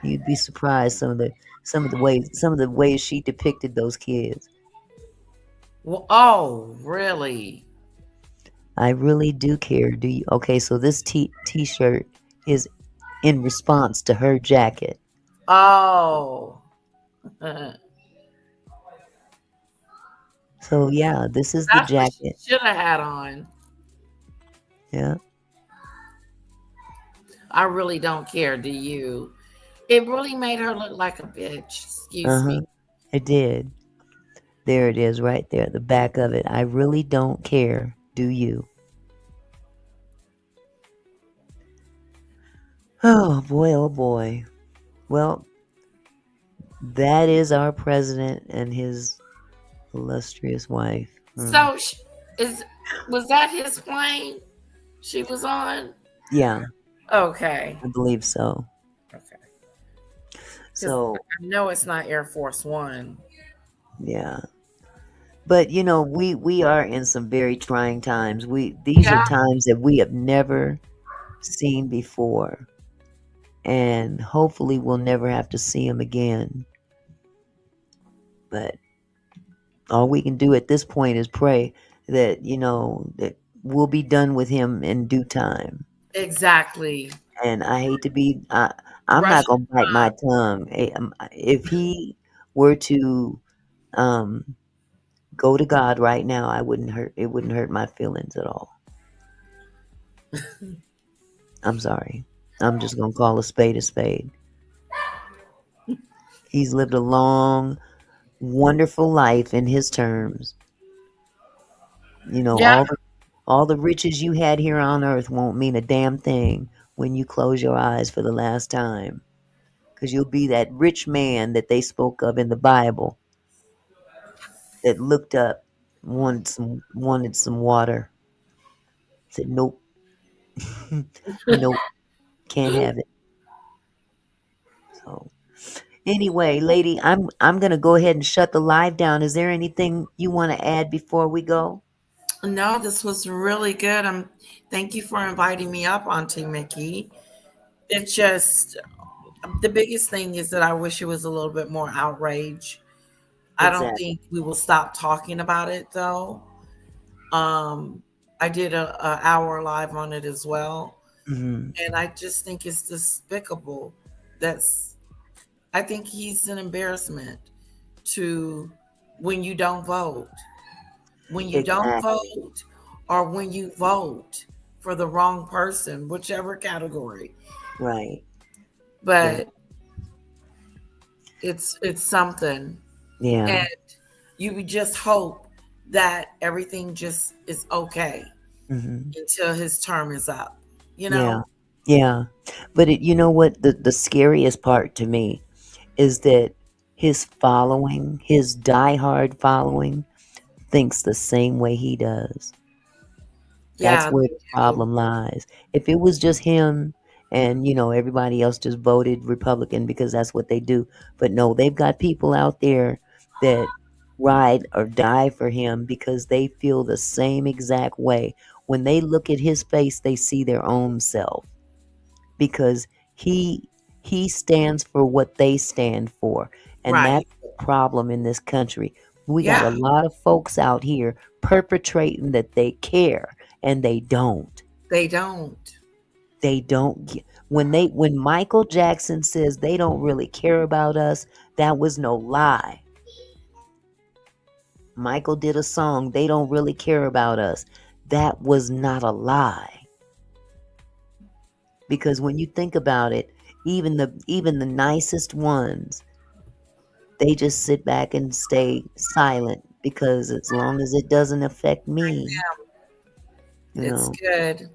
You'd be surprised some of the ways she depicted those kids. Well, oh, really? I really do care. Do you? Okay, so this t-shirt is in response to her jacket. Oh. So yeah, this is the jacket. What she should have had on. Yeah. I really don't care, do you? It really made her look like a bitch. Excuse me. It did. There it is right there at the back of it. I really don't care, do you? Oh boy, oh boy. Well, that is our president and his illustrious wife. So was that his plane she was on? Yeah. Okay. I believe so. Okay. So I know it's not Air Force One. yeah. But we are in some very trying times. These are times that we have never seen before. And hopefully we'll never have to see them again. But all we can do at this point is pray that, that we'll be done with him in due time. Exactly. And I hate to be, I'm not going to bite my tongue. If he were to go to God right now, it wouldn't hurt my feelings at all. I'm sorry. I'm just going to call a spade a spade. He's lived a long, wonderful life in his terms. All the riches you had here on earth won't mean a damn thing when you close your eyes for the last time. Because you'll be that rich man that they spoke of in the Bible that looked up, wanted some water. Said, nope. Nope. Can't have it. So anyway, lady, I'm gonna go ahead and shut the live down. Is there anything you want to add before we go? No, this was really good. Thank you for inviting me up, Auntie Mickey. It's just the biggest thing is that I wish it was a little bit more outrage. I don't think we will stop talking about it though. I did a hour live on it as well. Mm-hmm. And I just think it's despicable. I think he's an embarrassment to when you don't vote. When you don't vote, or when you vote for the wrong person, whichever category. Right. But it's something. Yeah. And you would just hope that everything just is okay until his term is up. Yeah. But you know what? The scariest part to me is that his following, his diehard following, thinks the same way he does. That's where the problem lies. If it was just him and, everybody else just voted Republican because that's what they do. But no, they've got people out there that ride or die for him because they feel the same exact way. When they look at his face, they see their own self because he stands for what they stand for. And that's the problem in this country. We got a lot of folks out here perpetrating that they care, and they don't. They don't. They don't. When Michael Jackson says they don't really care about us, that was no lie. Michael did a song, they don't really care about us. That was not a lie. Because when you think about it, even the nicest ones, they just sit back and stay silent because as long as it doesn't affect me, it's good.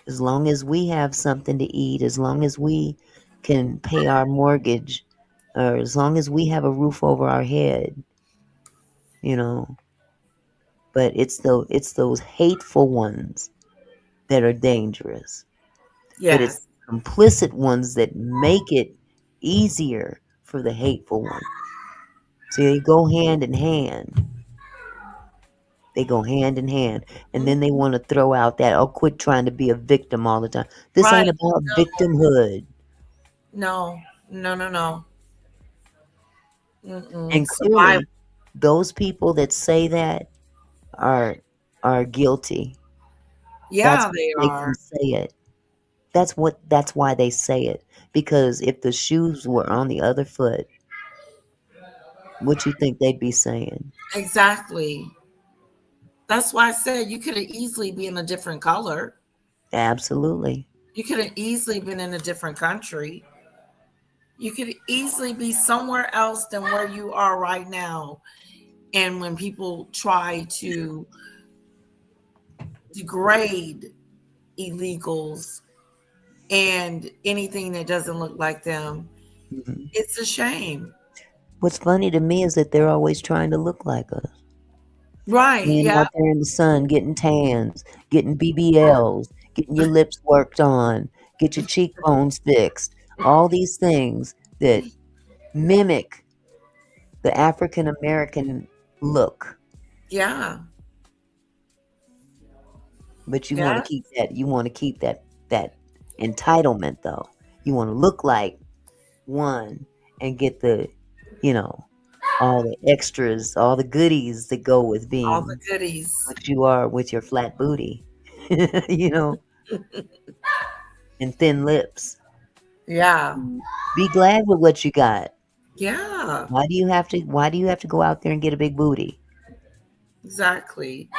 As long as we have something to eat, as long as we can pay our mortgage, or as long as we have a roof over our head, But it's those hateful ones that are dangerous. But it's complicit ones that make it easier for the hateful ones. So they go hand in hand. They go hand in hand. And then they want to throw out that, quit trying to be a victim all the time. This ain't about victimhood. No. And clearly, those people that say that are guilty. Yeah, they are. Can say it. That's why they say it. Because if the shoes were on the other foot, what you think they'd be saying? Exactly. That's why I said you could have easily been a different color. Absolutely. You could have easily been in a different country. You could easily be somewhere else than where you are right now. And when people try to degrade illegals and anything that doesn't look like them, it's a shame. What's funny to me is that they're always trying to look like us. Right. Being out there in the sun, getting tans, getting BBLs, getting your lips worked on, get your cheekbones fixed. All these things that mimic the African American look. Yeah. But you want to keep that. You want to keep that entitlement, though. You want to look like one and get the, all the extras, all the goodies that go with being all the goodies what you are with your flat booty, and thin lips. Yeah. Be glad with what you got. Yeah. Why do you have to go out there and get a big booty? Exactly.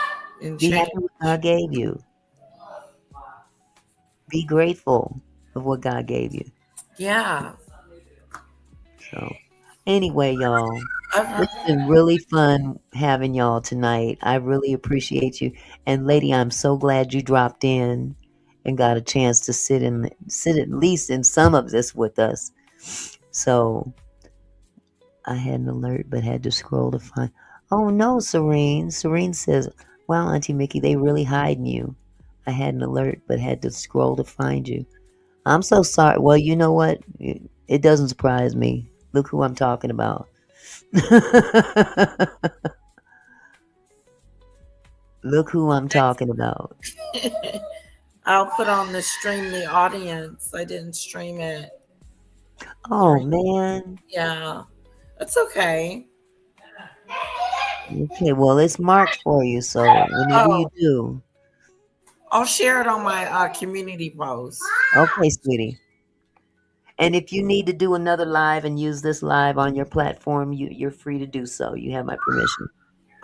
And Be happy with what God gave you. Be grateful of what God gave you. Yeah. So, anyway, y'all, it's been really fun having y'all tonight. I really appreciate you. And lady, I'm so glad you dropped in and got a chance to sit at least in some of this with us. So I had an alert, but had to scroll to find. Oh no, Serene. Serene says, "Wow, Auntie Mickey, they really hiding you." I had an alert, but had to scroll to find you. I'm so sorry. Well, you know what? It doesn't surprise me. Look who I'm talking about. Look who I'm talking about. I'll put on the stream the audience. I didn't stream it. Oh, man. Yeah. That's okay. Okay, well, it's marked for you, so whenever you do. I'll share it on my community post. Okay, sweetie. And if you need to do another live and use this live on your platform, you're free to do so. You have my permission.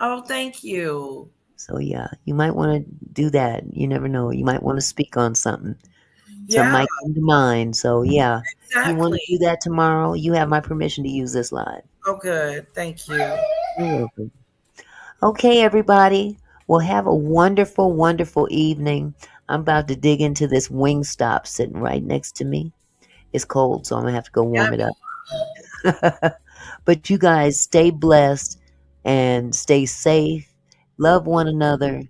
Oh, thank you. So, yeah, you might want to do that. You never know. You might want to speak on something. Something might come to mind. So, yeah, if you want to do that tomorrow, you have my permission to use this live. Oh, good. Thank you. You're welcome. Okay, everybody. Well, have a wonderful, wonderful evening. I'm about to dig into this Wingstop sitting right next to me. It's cold, so I'm going to have to go warm it up. But you guys stay blessed and stay safe. Love one another.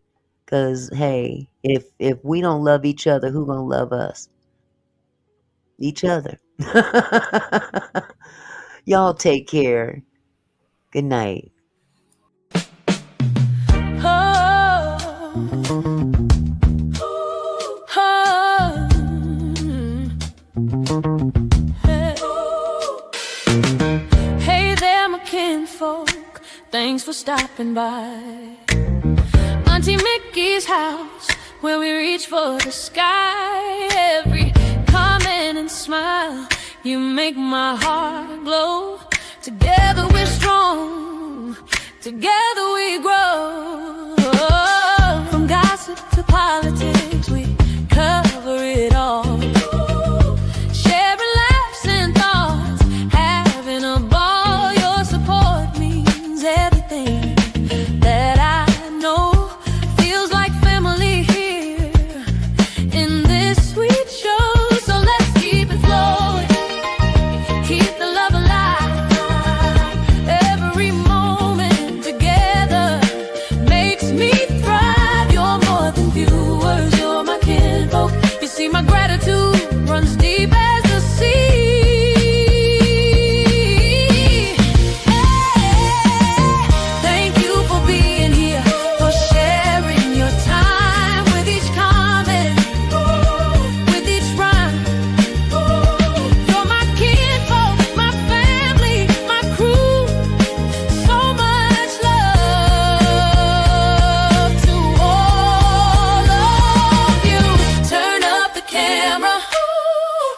Because, hey, if we don't love each other, who going to love us? Each other. Y'all take care. Good night. Hey there, my kinfolk, thanks for stopping by. Auntie Mickey's house, where we reach for the sky. Every comment and smile, you make my heart glow. Together we're strong, together we grow. From gossip to politics, we cover it all. Sharing laughs and thoughts, having a ball. Your support means everything that I know. Feels like family here in this sweet show. So let's keep it flowing, keep the love alive. Every moment together makes me thrive. You're more than viewers, you're my kinfolk. You see, my gratitude runs deep as the sea. Thank you for being here, for sharing your time with each comment, with each rhyme. You're my kinfolk, my family, my crew. So much love to all of you. Turn up the camera,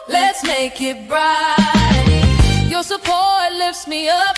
let's make it bright. Your support lifts me up.